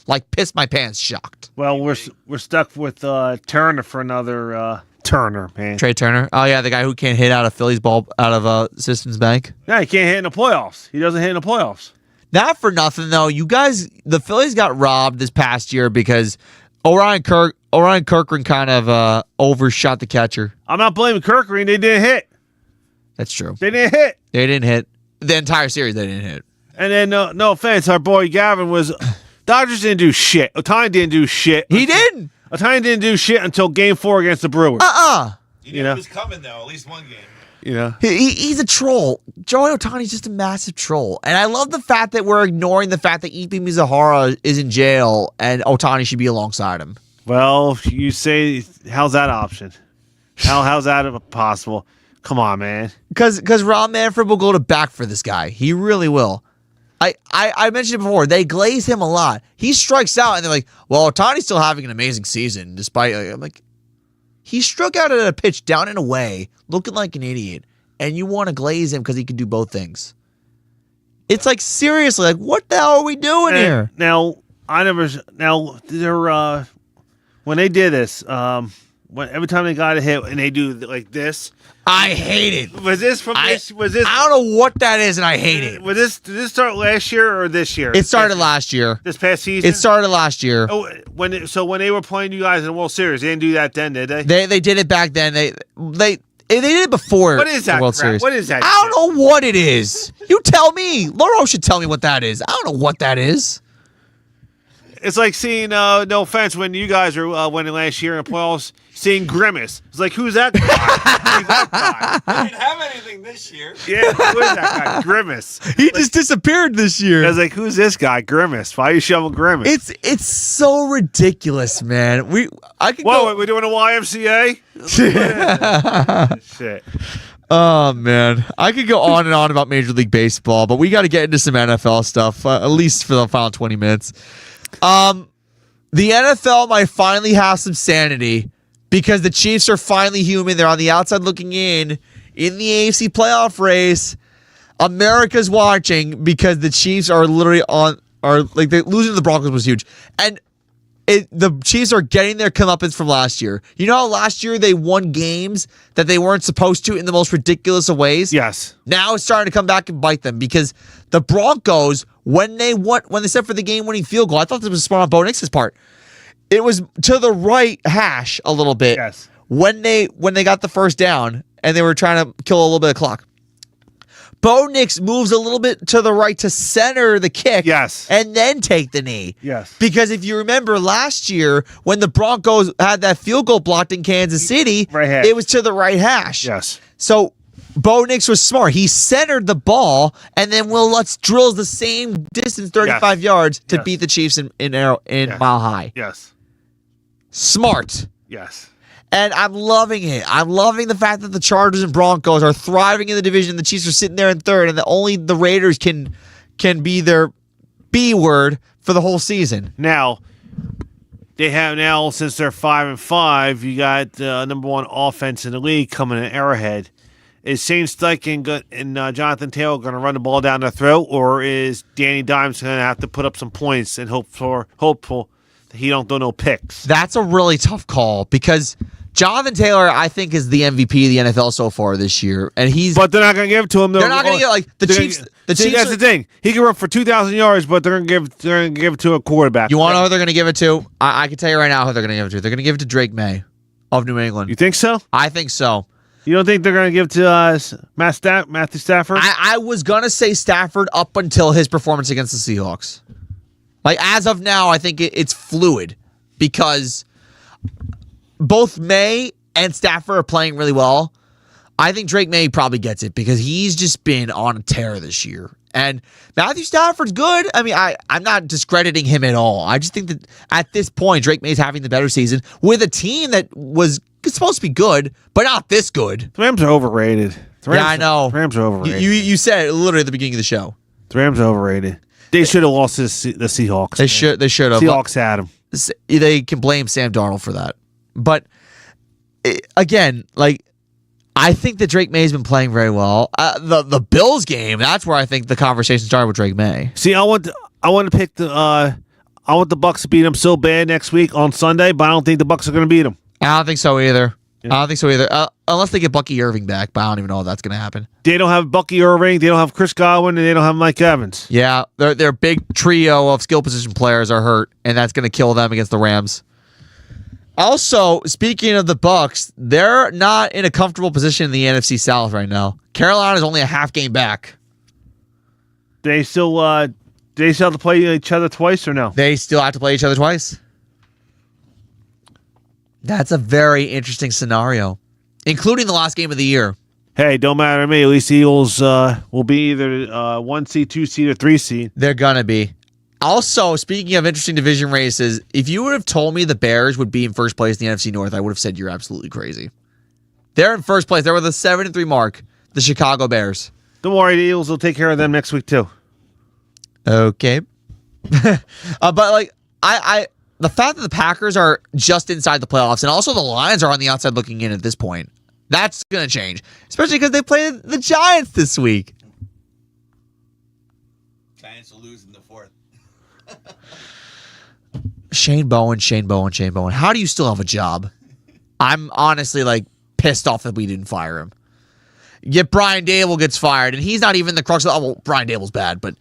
Like, piss my pants shocked. Well, we're stuck with Turner for another Turner, man. Trey Turner. Oh, yeah, the guy who can't hit out of Phillies ball out of Citizens Bank. Yeah, he can't hit in the playoffs. He doesn't hit in the playoffs. Not for nothing, though. You guys, the Phillies got robbed this past year because Orion Kirkland kind of overshot the catcher. I'm not blaming Kirkering. They didn't hit. That's true. They didn't hit. They didn't hit. The entire series, they didn't hit. And then, no offense, our boy Gavin was... Dodgers didn't do shit. Ohtani didn't do shit. He didn't. Ohtani didn't do shit until Game 4 against the Brewers. You knew he was coming, though, at least one game. You know? He's a troll. Joey Ohtani's just a massive troll. And I love the fact that we're ignoring the fact that Ippy Mizuhara is in jail and Ohtani should be alongside him. Well, you say, how's that option? How's that possible? Come on, man. Because Rob Manfred will go to bat for this guy. He really will. I mentioned it before. They glaze him a lot. He strikes out, and they're like, well, Ohtani's still having an amazing season, despite... I'm like, he struck out at a pitch down and away, looking like an idiot, and you want to glaze him because he can do both things. It's like, seriously, like, what the hell are we doing here? Now, when they did this, every time they got a hit and they do like this... I hate it. Was this from this? Was this? I don't know what that is, and I hate it. Did this start last year or this year? It started last year. This past season? It started last year. Oh, when they were playing you guys in the World Series, they didn't do that then, did they? They did it back then. They did it before. What is that the World crap? Series. What is that? I don't know what it is. You tell me. Lauro should tell me what that is. I don't know what that is. It's like seeing, no offense, when you guys were winning last year in the playoffs, seeing Grimace. It's like, who's that guy? Who's that guy? They didn't have anything this year. Yeah, who is that guy? Grimace. He just disappeared this year. I was like, who's this guy? Grimace. Why are you shoving Grimace? It's so ridiculous, man. I could Whoa, go. we're doing a YMCA? Shit. Oh, man. I could go on and on about Major League Baseball, but we got to get into some NFL stuff, at least for the final 20 minutes. The NFL might finally have some sanity because the Chiefs are finally human. They're on the outside looking in the AFC playoff race. America's watching because the Chiefs are literally losing to the Broncos was huge. And the Chiefs are getting their comeuppance from last year. You know how last year they won games that they weren't supposed to in the most ridiculous of ways? Yes. Now it's starting to come back and bite them because the Broncos, when they set for the game-winning field goal, I thought this was smart on Bo Nix's part. It was to the right hash a little bit. Yes. when they got the first down and they were trying to kill a little bit of clock. Bo Nix moves a little bit to the right to center the kick. Yes. And then take the knee. Yes. Because if you remember last year when the Broncos had that field goal blocked in Kansas City, it was to the right hash. Yes. So Bo Nix was smart. He centered the ball, and then Will Lutz drills the same distance, 35 yards, to beat the Chiefs in Mile High. Yes. Smart. Yes. And I'm loving it. I'm loving the fact that the Chargers and Broncos are thriving in the division. The Chiefs are sitting there in third, and that only the Raiders can be their B word for the whole season. Now, they have since they're 5-5, you got number one offense in the league coming in Arrowhead. Is Shane Steichen and Jonathan Taylor going to run the ball down their throat, or is Danny Dimes going to have to put up some points and hopeful that he don't throw no picks? That's a really tough call because Jonathan Taylor, I think, is the MVP of the NFL so far this year, and But they're not going to give it to him. They're not going to get the Chiefs. The Chiefs. That's the thing. He can run for 2,000 yards, but they're going to give it to a quarterback. You want to know who they're going to give it to? I can tell you right now who they're going to give it to. They're going to give it to Drake May of New England. You think so? I think so. You don't think they're going to give it to Matthew Stafford? I was going to say Stafford up until his performance against the Seahawks. Like, as of now, I think it's fluid because both May and Stafford are playing really well. I think Drake May probably gets it because he's just been on a tear this year. And Matthew Stafford's good. I mean, I'm not discrediting him at all. I just think that at this point, Drake May's having the better season with a team that was supposed to be good, but not this good. The Rams are overrated. I know. The Rams are overrated. You said it literally at the beginning of the show. The Rams are overrated. They should have lost the Seahawks. They should have. Seahawks had them. They can blame Sam Darnold for that. But again, like, I think that Drake May's been playing very well. The Bills game, that's where I think the conversation started with Drake May. See, I want to pick I want the Bucs to beat them so bad next week on Sunday, but I don't think the Bucs are going to beat them. I don't think so either. Yeah. I don't think so either. Unless they get Bucky Irving back, but I don't even know if that's going to happen. They don't have Bucky Irving, they don't have Chris Godwin, and they don't have Mike Evans. Yeah, their big trio of skill position players are hurt, and that's going to kill them against the Rams. Also, speaking of the Bucs, they're not in a comfortable position in the NFC South right now. Carolina's only a half game back. They still have to play each other twice or no? They still have to play each other twice. That's a very interesting scenario, including the last game of the year. Hey, don't matter to me. At least the Eagles will be either 1 seed, 2 seed, or 3 seed. They're gonna be. Also, speaking of interesting division races, if you would have told me the Bears would be in first place in the NFC North, I would have said you're absolutely crazy. They're in first place. They're with a 7-3 mark. The Chicago Bears. Don't worry, the Eagles will take care of them next week too. Okay. But like the fact that the Packers are just inside the playoffs and also the Lions are on the outside looking in at this point, that's going to change. Especially because they play the Giants this week. Giants will lose in the fourth. Shane Bowen. How do you still have a job? I'm honestly like pissed off that we didn't fire him. Yet Brian Dable gets fired, and he's not even the crux of the... well, Brian Dable's bad, but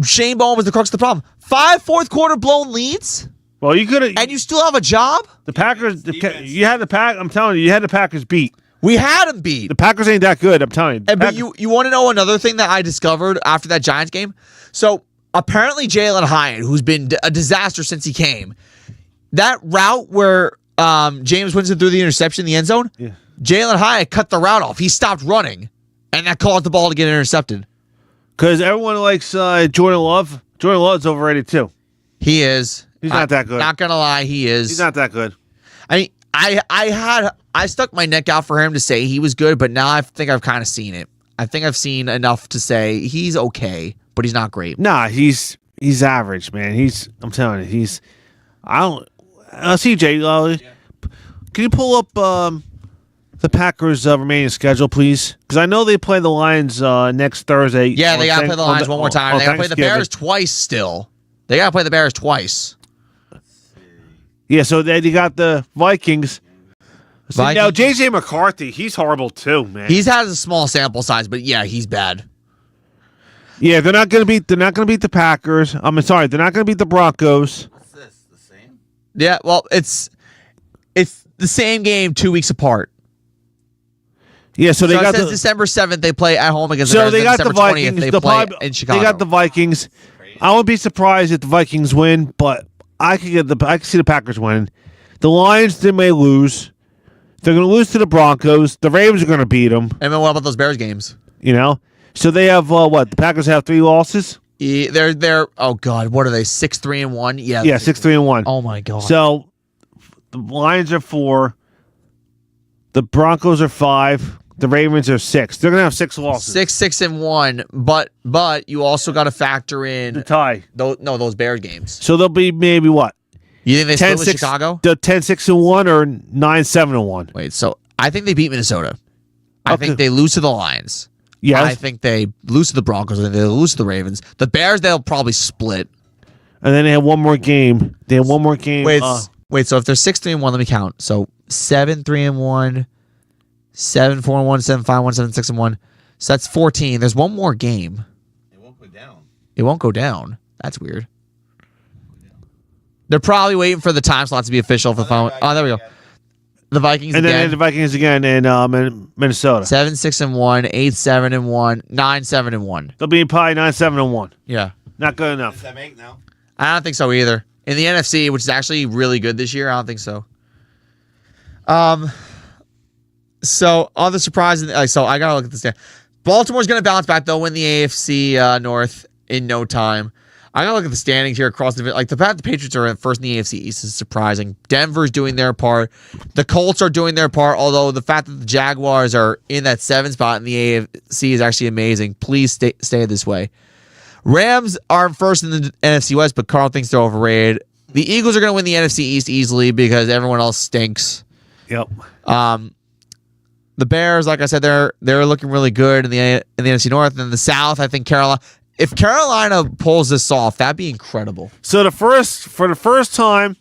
Shane Bowen was the crux of the problem. 5 fourth-quarter blown leads? Well, you could have... And you still have a job? The Packers... you had the Pack... I'm telling you had the Packers beat. We had them beat. The Packers ain't that good, I'm telling you. But you want to know another thing that I discovered after that Giants game? So, apparently Jalen Hyatt, who's been a disaster since he came, that route where James Winston threw the interception in the end zone, yeah. Jalen Hyatt cut the route off. He stopped running, and that caused the ball to get intercepted. Because everyone likes Jordan Love. Jordan Love's overrated, too. He is. He's not that good. Not going to lie, he is. He's not that good. I mean, I stuck my neck out for him to say he was good, but now I think I've kind of seen it. I think I've seen enough to say he's okay, but he's not great. Nah, he's average, man. I'm telling you, CJ, can you pull up the Packers' remaining schedule, please? Because I know they play the Lions next Thursday. Yeah, they got to play the Lions one more time. They got to play the Bears twice still. They got to play the Bears twice. Yeah, so then you got the Vikings. Now, J.J. McCarthy, he's horrible too, man. He's had a small sample size, but yeah, he's bad. Yeah, they're not gonna beat the Packers. I'm sorry, they're not gonna beat the Broncos. What's this? The same? Yeah, well, it's the same game 2 weeks apart. Yeah, so they got it says December 7th they play at home against the Bears. So they got December the Vikings. 20th they play in Chicago. They got the Vikings. I wouldn't be surprised if the Vikings win, but I could see the Packers winning. The Lions, they may lose. They're going to lose to the Broncos. The Ravens are going to beat them. And then what about those Bears games? You know, so they have what? The Packers have 3 losses. Yeah, they're oh god, what are they? 6-3-1. Yeah, 6-3-1. Oh my god. So the Lions are 4. The Broncos are 5. The Ravens are 6. They're gonna have 6 losses. 6-1. But you also got to factor in the tie. Those Bears games. So they'll be maybe what? You think they split with Chicago? The 10-6-1 or 9-7-1. Wait, so I think they beat Minnesota. I think they lose to the Lions. Yes. I think they lose to the Broncos. I think they lose to the Ravens. The Bears, they'll probably split. And then they have one more game. Wait. So if they're 6-3-1, let me count. So 7-3-1, 7-4-1, 7-5-1, 7-6-1. So that's 14. There's one more game. It won't go down. It won't go down. That's weird. They're probably waiting for the time slot to be official for the final. Oh, there we go. The Vikings and again. Then the Vikings again in Minnesota. 7-6-1, 8-7-1, 9-7-1. They'll be probably 9-7-1. Yeah. Not good enough. Does that make now? I don't think so either. In the NFC, which is actually really good this year, I don't think so. So other surprising. So I gotta look at this. Baltimore's gonna bounce back. They'll win the AFC North in no time. I gotta look at the standings here across the fact the Patriots are first in the AFC East is surprising. Denver's doing their part. The Colts are doing their part. Although the fact that the Jaguars are in that 7th spot in the AFC is actually amazing. Please stay this way. Rams are first in the NFC West, but Carl thinks they're overrated. The Eagles are gonna win the NFC East easily because everyone else stinks. Yep. The Bears, like I said, they're looking really good in the NFC North. And in the South, I think Carolina. If Carolina pulls this off, that'd be incredible. So for the first time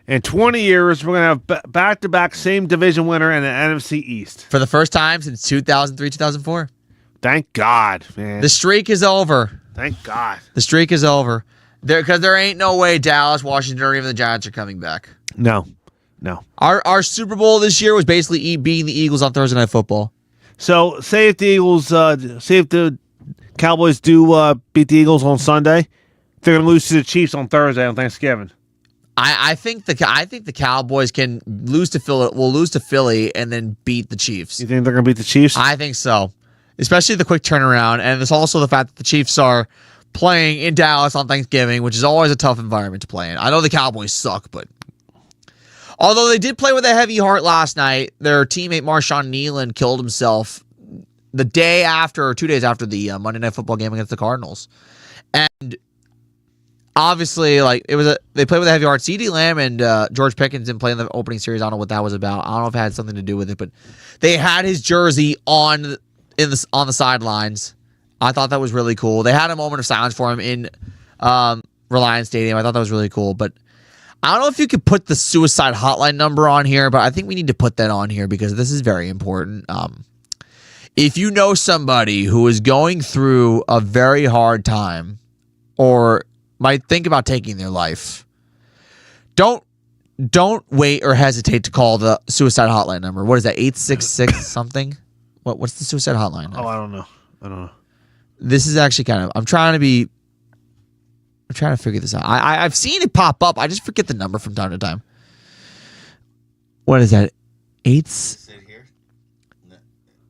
in 20 years, we're gonna have back-to-back same division winner in the NFC East. For the first time since 2003, 2004. Thank God, man. The streak is over. Thank God. The streak is over. Because there ain't no way Dallas, Washington, or even the Giants are coming back. No. Our Super Bowl this year was basically beating the Eagles on Thursday Night Football. So say if the Cowboys do beat the Eagles on Sunday, they're going to lose to the Chiefs on Thursday on Thanksgiving. I think the Cowboys can lose to Philly. Will lose to Philly and then beat the Chiefs. You think they're going to beat the Chiefs? I think so, especially the quick turnaround, and there's also the fact that the Chiefs are playing in Dallas on Thanksgiving, which is always a tough environment to play in. I know the Cowboys suck, but although they did play with a heavy heart last night, their teammate Marshawn Nealon killed himself the day after or 2 days after the Monday Night Football game against the Cardinals. And obviously, they played with a heavy heart. CeeDee Lamb and George Pickens didn't play in the opening series. I don't know what that was about. I don't know if it had something to do with it, but they had his jersey on the sidelines. I thought that was really cool. They had a moment of silence for him in Reliance Stadium. I thought that was really cool, but I don't know if you could put the suicide hotline number on here, but I think we need to put that on here because this is very important. If you know somebody who is going through a very hard time or might think about taking their life, don't wait or hesitate to call the suicide hotline number. What is that? 866 something? What's the suicide hotline? Oh, I don't know. This is actually I'm trying to figure this out. I've seen it pop up. I just forget the number from time to time. What is that? Is it here? No,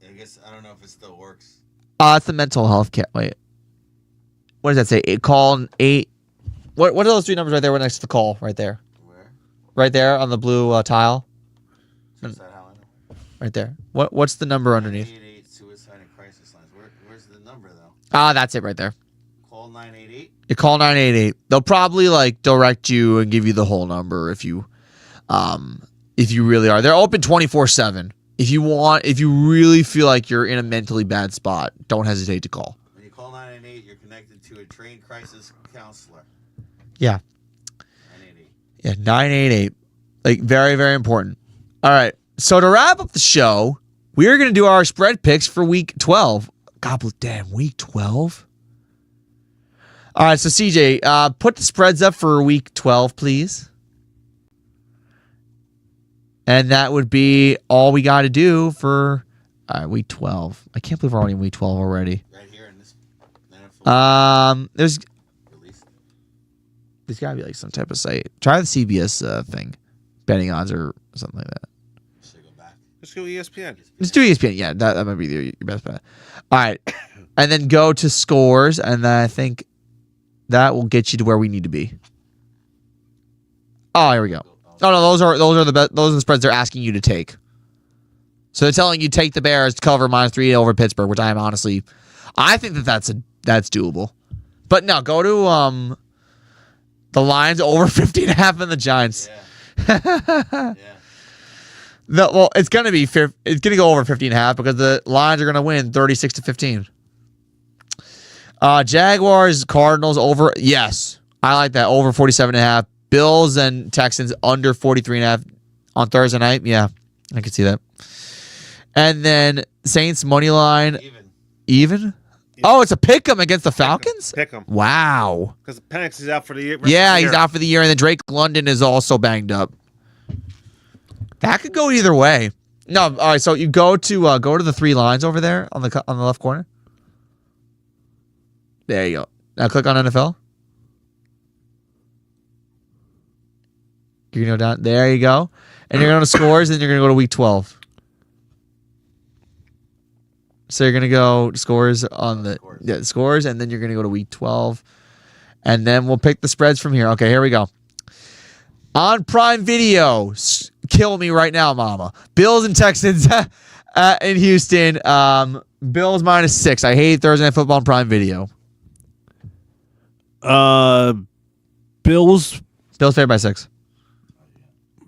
I guess I don't know if it still works. It's the mental health care. Wait. What does that say? Call 8. What are those 3 numbers right there? Right next to the call, right there. Where? Right there on the blue tile. Suicide hotline. Right there. What's the number underneath? 988 suicide and crisis lines. Where's the number though? That's it right there. Call 988. You call 988. They'll probably direct you and give you the whole number if you really are. They're open 24/7. If you really feel like you're in a mentally bad spot, don't hesitate to call. When you call 988, you're connected to a trained crisis counselor. Yeah. 988. Yeah, 988. Very, very important. All right. So to wrap up the show, we are going to do our spread picks for week 12. God damn, week 12? All right, so CJ, put the spreads up for week 12, please. And that would be all we got to do for week 12. I can't believe we're already in week 12 already. Right here in this NFL There's release. there's got to be like some type of site. Try the CBS thing, betting odds or something like that. Should go back. Let's go ESPN. Let's do ESPN. Yeah, that might be your best bet. All right, and then go to scores, and then I think that will get you to where we need to be. Oh, here we go. Oh no, those are the spreads they're asking you to take. So they're telling you take the Bears to cover -3 over Pittsburgh, which I think that's doable. But no, go to the Lions over 50.5 and the Giants. Yeah. Well, it's gonna go over 50.5 because the Lions are gonna win 36-15. Jaguars, Cardinals over. Yes, I like that over 47.5. Bills and Texans under 43.5 on Thursday night. Yeah, I can see that. And then Saints money line even. Oh, it's a pick 'em against the Falcons. Pick 'em. Wow. Because Penix is out for the year. Yeah, he's out for the year, and then Drake London is also banged up. That could go either way. No, all right. So you go to the 3 lines over there on the left corner. There you go. Now click on NFL. You're gonna go down. There you go. And you're going to scores, and you're going to go to week 12. So you're going to go scores on the scores, and then you're going to go to week 12. And then we'll pick the spreads from here. Okay, here we go. On Prime Video, kill me right now, mama. Bills and Texans in Houston. Bills -6. I hate Thursday Night Football on Prime Video. Bills favored by 6.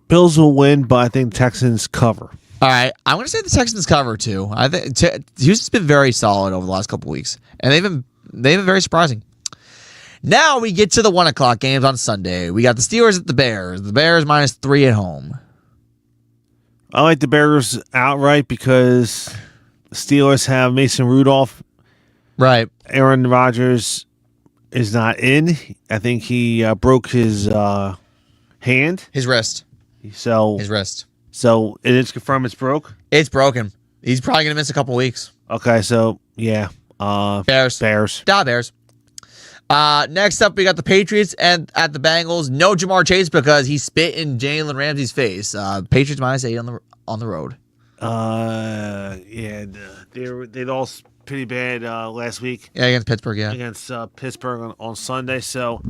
Bills will win, but I think Texans cover. All right, I'm going to say the Texans cover too. I think Houston's been very solid over the last couple weeks, and they've been very surprising. Now we get to the 1:00 games on Sunday. We got the Steelers at the Bears. The Bears -3 at home. I like the Bears outright because the Steelers have Mason Rudolph. Right. Aaron Rodgers is not in. I think he broke his hand. His wrist. His wrist. So it is confirmed it's broke? It's broken. He's probably going to miss a couple weeks. Okay, so yeah. Bears. Bears. Bears. Next up, we got the Patriots and at the Bengals. No Jamar Chase because he spit in Jalen Ramsey's face. Patriots -8 on the road. Yeah, they lost pretty bad last week. Yeah, against Pittsburgh. Yeah, against Pittsburgh on Sunday. So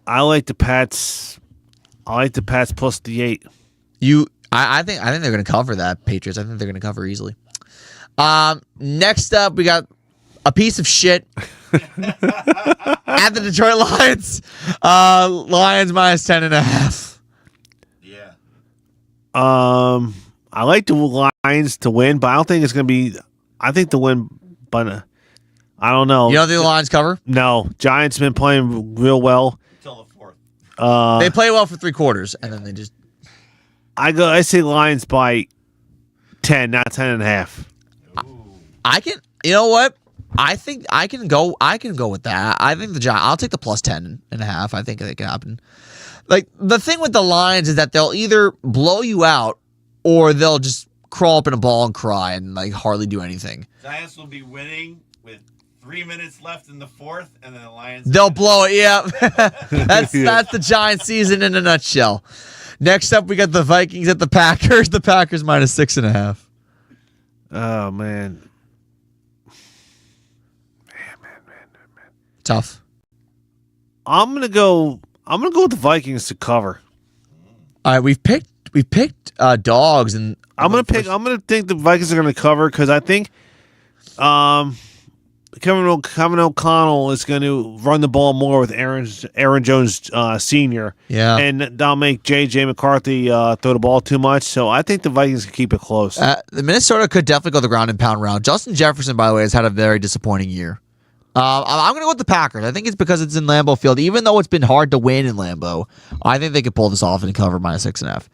I like the Pats. I like the Pats plus the 8. I think they're going to cover that, Patriots. I think they're going to cover easily. Next up, we got a piece of shit at the Detroit Lions. Lions -10.5. Yeah. I like the Lions to win, but I don't think it's going to be. I think the win, but I don't know. You don't think the Lions cover? No. Giants been playing real well Until the 4th. They play well for 3 quarters, and then they just. I say Lions by 10, not 10.5. I can. You know what? I think I can go with that. I think the Giants. I'll take the plus 10.5. I think it can happen. Like the thing with the Lions is that they'll either blow you out or they'll just crawl up in a ball and cry and like hardly do anything. Giants will be winning with 3 minutes left in the 4th, and then the Lions. They'll blow it. Yeah, that's the Giants season in a nutshell. Next up, we got the Vikings at the Packers. The Packers -6.5. Oh man. Tough. I'm gonna go with the Vikings to cover. All right, we've picked dogs, and I'm gonna think the Vikings are gonna cover because I think Kevin O'Connell is going to run the ball more with Aaron Jones Sr. Yeah, and that'll make J.J. McCarthy throw the ball too much. So I think the Vikings can keep it close. The Minnesota could definitely go the ground and pound round. Justin Jefferson, by the way, has had a very disappointing year. I'm going to go with the Packers. I think it's because it's in Lambeau Field. Even though it's been hard to win in Lambeau, I think they could pull this off and cover -6.5.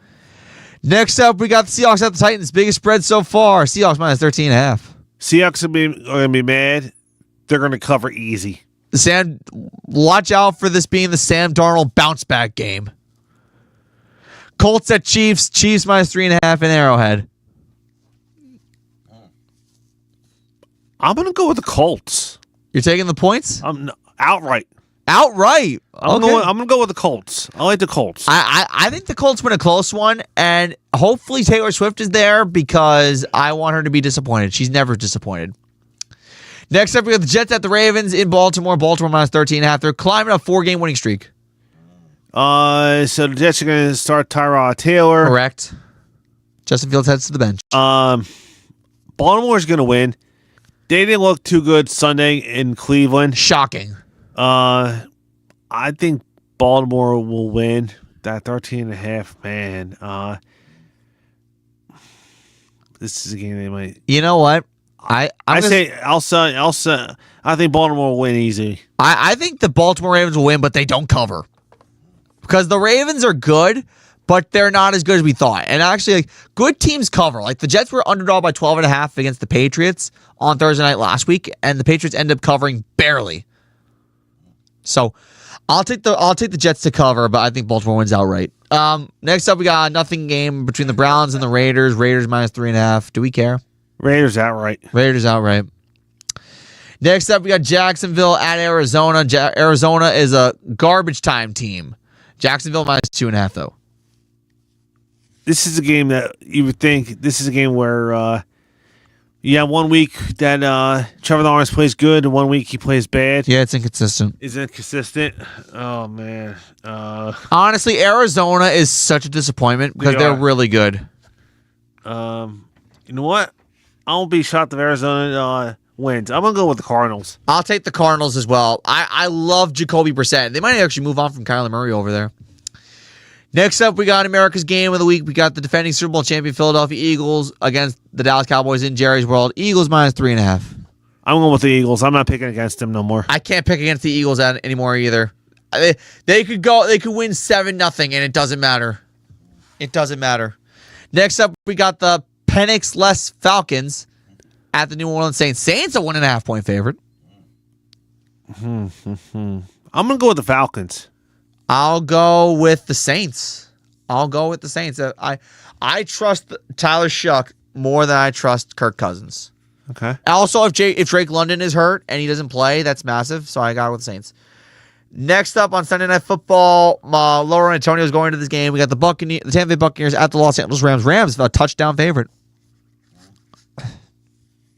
Next up, we got the Seahawks at the Titans. Biggest spread so far. Seahawks -13.5. Seahawks are going to be mad. They're going to cover easy. Watch out for this being the Sam Darnold bounce back game. Colts at Chiefs. Chiefs minus 3.5 in Arrowhead. I'm going to go with the Colts. You're taking the points? Outright. Outright. I'm going to go with the Colts. I like the Colts. I think the Colts win a close one, and hopefully Taylor Swift is there because I want her to be disappointed. She's never disappointed. Next up, we got the Jets at the Ravens in Baltimore. Baltimore minus 13.5. They're climbing a 4-game winning streak. So the Jets are going to start Tyrod Taylor. Correct. Justin Fields heads to the bench. Baltimore's going to win. They didn't look too good Sunday in Cleveland. Shocking. I think Baltimore will win. That 13.5, man. This is a game they might. You know what? I think Baltimore will win easy. I think the Baltimore Ravens will win, but they don't cover. Because the Ravens are good, but they're not as good as we thought. And actually, like, good teams cover. Like the Jets were underdog by 12.5 against the Patriots on Thursday night last week, and the Patriots ended up covering barely. So I'll take the Jets to cover, but I think Baltimore wins outright. Next up, we got a nothing game between the Browns and the Raiders. Raiders minus 3.5. Do we care? Raiders outright. Raiders outright. Next up, we got Jacksonville at Arizona. Arizona is a garbage time team. Jacksonville minus 2.5, though. This is a game that you would think, this is a game where you have 1 week that Trevor Lawrence plays good and 1 week he plays bad. Yeah, it's inconsistent. Is inconsistent? Oh, man. Honestly, Arizona is such a disappointment because they're really good. You know what? I won't be shocked if Arizona wins. I'm going to go with the Cardinals. I'll take the Cardinals as well. I love Jacoby Brissett. They might actually move on from Kyler Murray over there. Next up, we got America's Game of the Week. We got the defending Super Bowl champion Philadelphia Eagles against the Dallas Cowboys in Jerry's World. Eagles minus 3.5. I'm going with the Eagles. I'm not picking against them no more. I can't pick against the Eagles anymore either. They could win 7-0 and it doesn't matter. It doesn't matter. Next up, we got the Penix-less Falcons at the New Orleans Saints. Saints a 1.5-point favorite. I'm going to go with the Falcons. I'll go with the Saints. I trust Tyler Shuck more than I trust Kirk Cousins. Okay. Also, if Drake London is hurt and he doesn't play, that's massive. So I got with the Saints. Next up on Sunday Night Football, Laura Antonio is going to this game. We got the Tampa Bay Buccaneers at the Los Angeles Rams. Rams a touchdown favorite.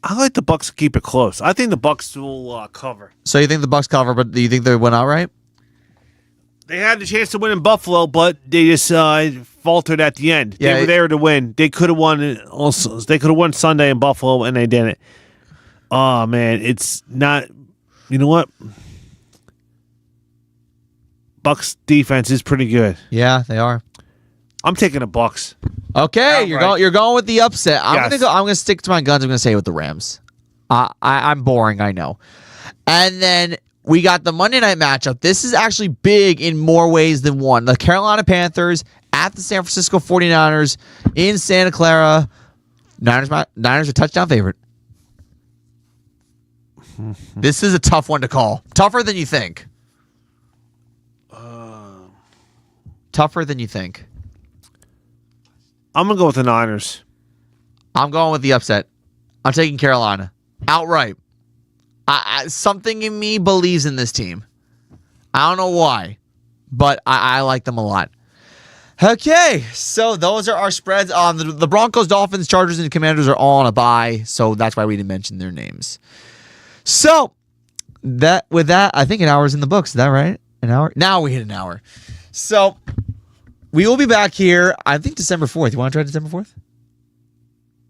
I like the Bucs to keep it close. I think the Bucs will cover. So you think the Bucs cover, but do you think they win outright? They had the chance to win in Buffalo, but they just faltered at the end. Yeah, they were there to win. They could have won also. They could have won Sunday in Buffalo, and they didn't. Oh man, it's not. You know what? Bucs defense is pretty good. Yeah, they are. I'm taking the Bucs. Okay, you're going with the upset. I'm Yes. gonna stick to my guns. I'm gonna say with the Rams. I'm boring, I know. And then we got the Monday night matchup. This is actually big in more ways than one. The Carolina Panthers at the San Francisco 49ers in Santa Clara. Niners are touchdown favorite. This is a tough one to call. Tougher than you think. Tougher than you think. I'm going to go with the Niners. I'm going with the upset. I'm taking Carolina. Outright. Something in me believes in this team. I don't know why, but I like them a lot. Okay, so those are our spreads. The Broncos, Dolphins, Chargers, and Commanders are all on a bye, so that's why we didn't mention their names. So, with that, I think an hour is in the books. Is that right? An hour? Now we hit an hour. So, we will be back here, I think, December 4th. You want to try December 4th?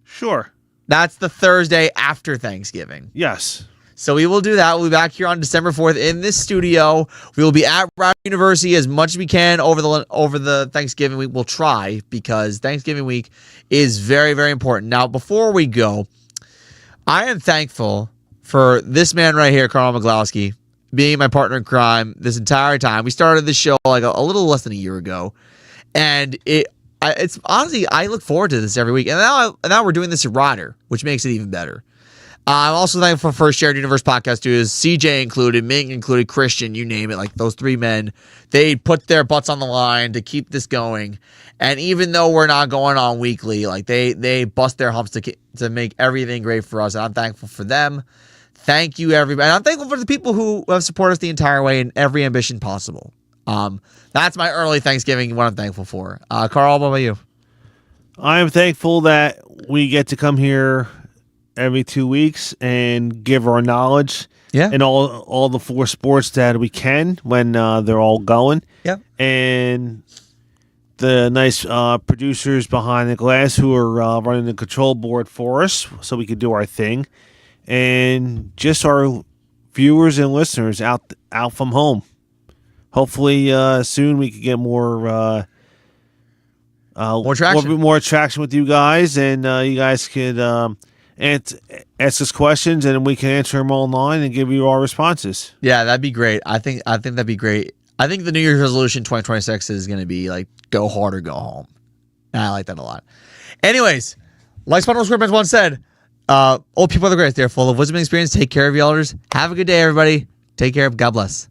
Sure. That's the Thursday after Thanksgiving. Yes. So we will do that. We'll be back here on December 4th in this studio. We will be at Rowdy University as much as we can over the Thanksgiving week. We'll try because Thanksgiving week is very, very important. Now, before we go, I am thankful for this man right here, Carl Maglowski, being my partner in crime this entire time. We started this show like a little less than a year ago, and it's honestly, I look forward to this every week. And now we're doing this at Ryder, which makes it even better. I'm also thankful for Shared Universe Podcast Studios, CJ included, Ming included, Christian, you name it. Like those three men, they put their butts on the line to keep this going. And even though we're not going on weekly, like they bust their humps to make everything great for us. And I'm thankful for them. Thank you, everybody. And I'm thankful for the people who have supported us the entire way in every ambition possible. That's my early Thanksgiving, what I'm thankful for. Carl, what about you? I am thankful that we get to come here every 2 weeks and give our knowledge in all the 4 sports that we can when they're all going. Yeah. And the nice producers behind the glass who are running the control board for us so we can do our thing. And just our viewers and listeners out from home. Hopefully soon we can get more traction. More traction with you guys, and you guys could ask us questions, and we can answer them online and give you our responses. Yeah, that'd be great. I think that'd be great. I think the New Year's resolution 2026 is going to be like go hard or go home. And I like that a lot. Anyways, like Spinal Square once said, old people are the greatest. They're full of wisdom and experience. Take care of your elders. Have a good day, everybody. Take care. God bless.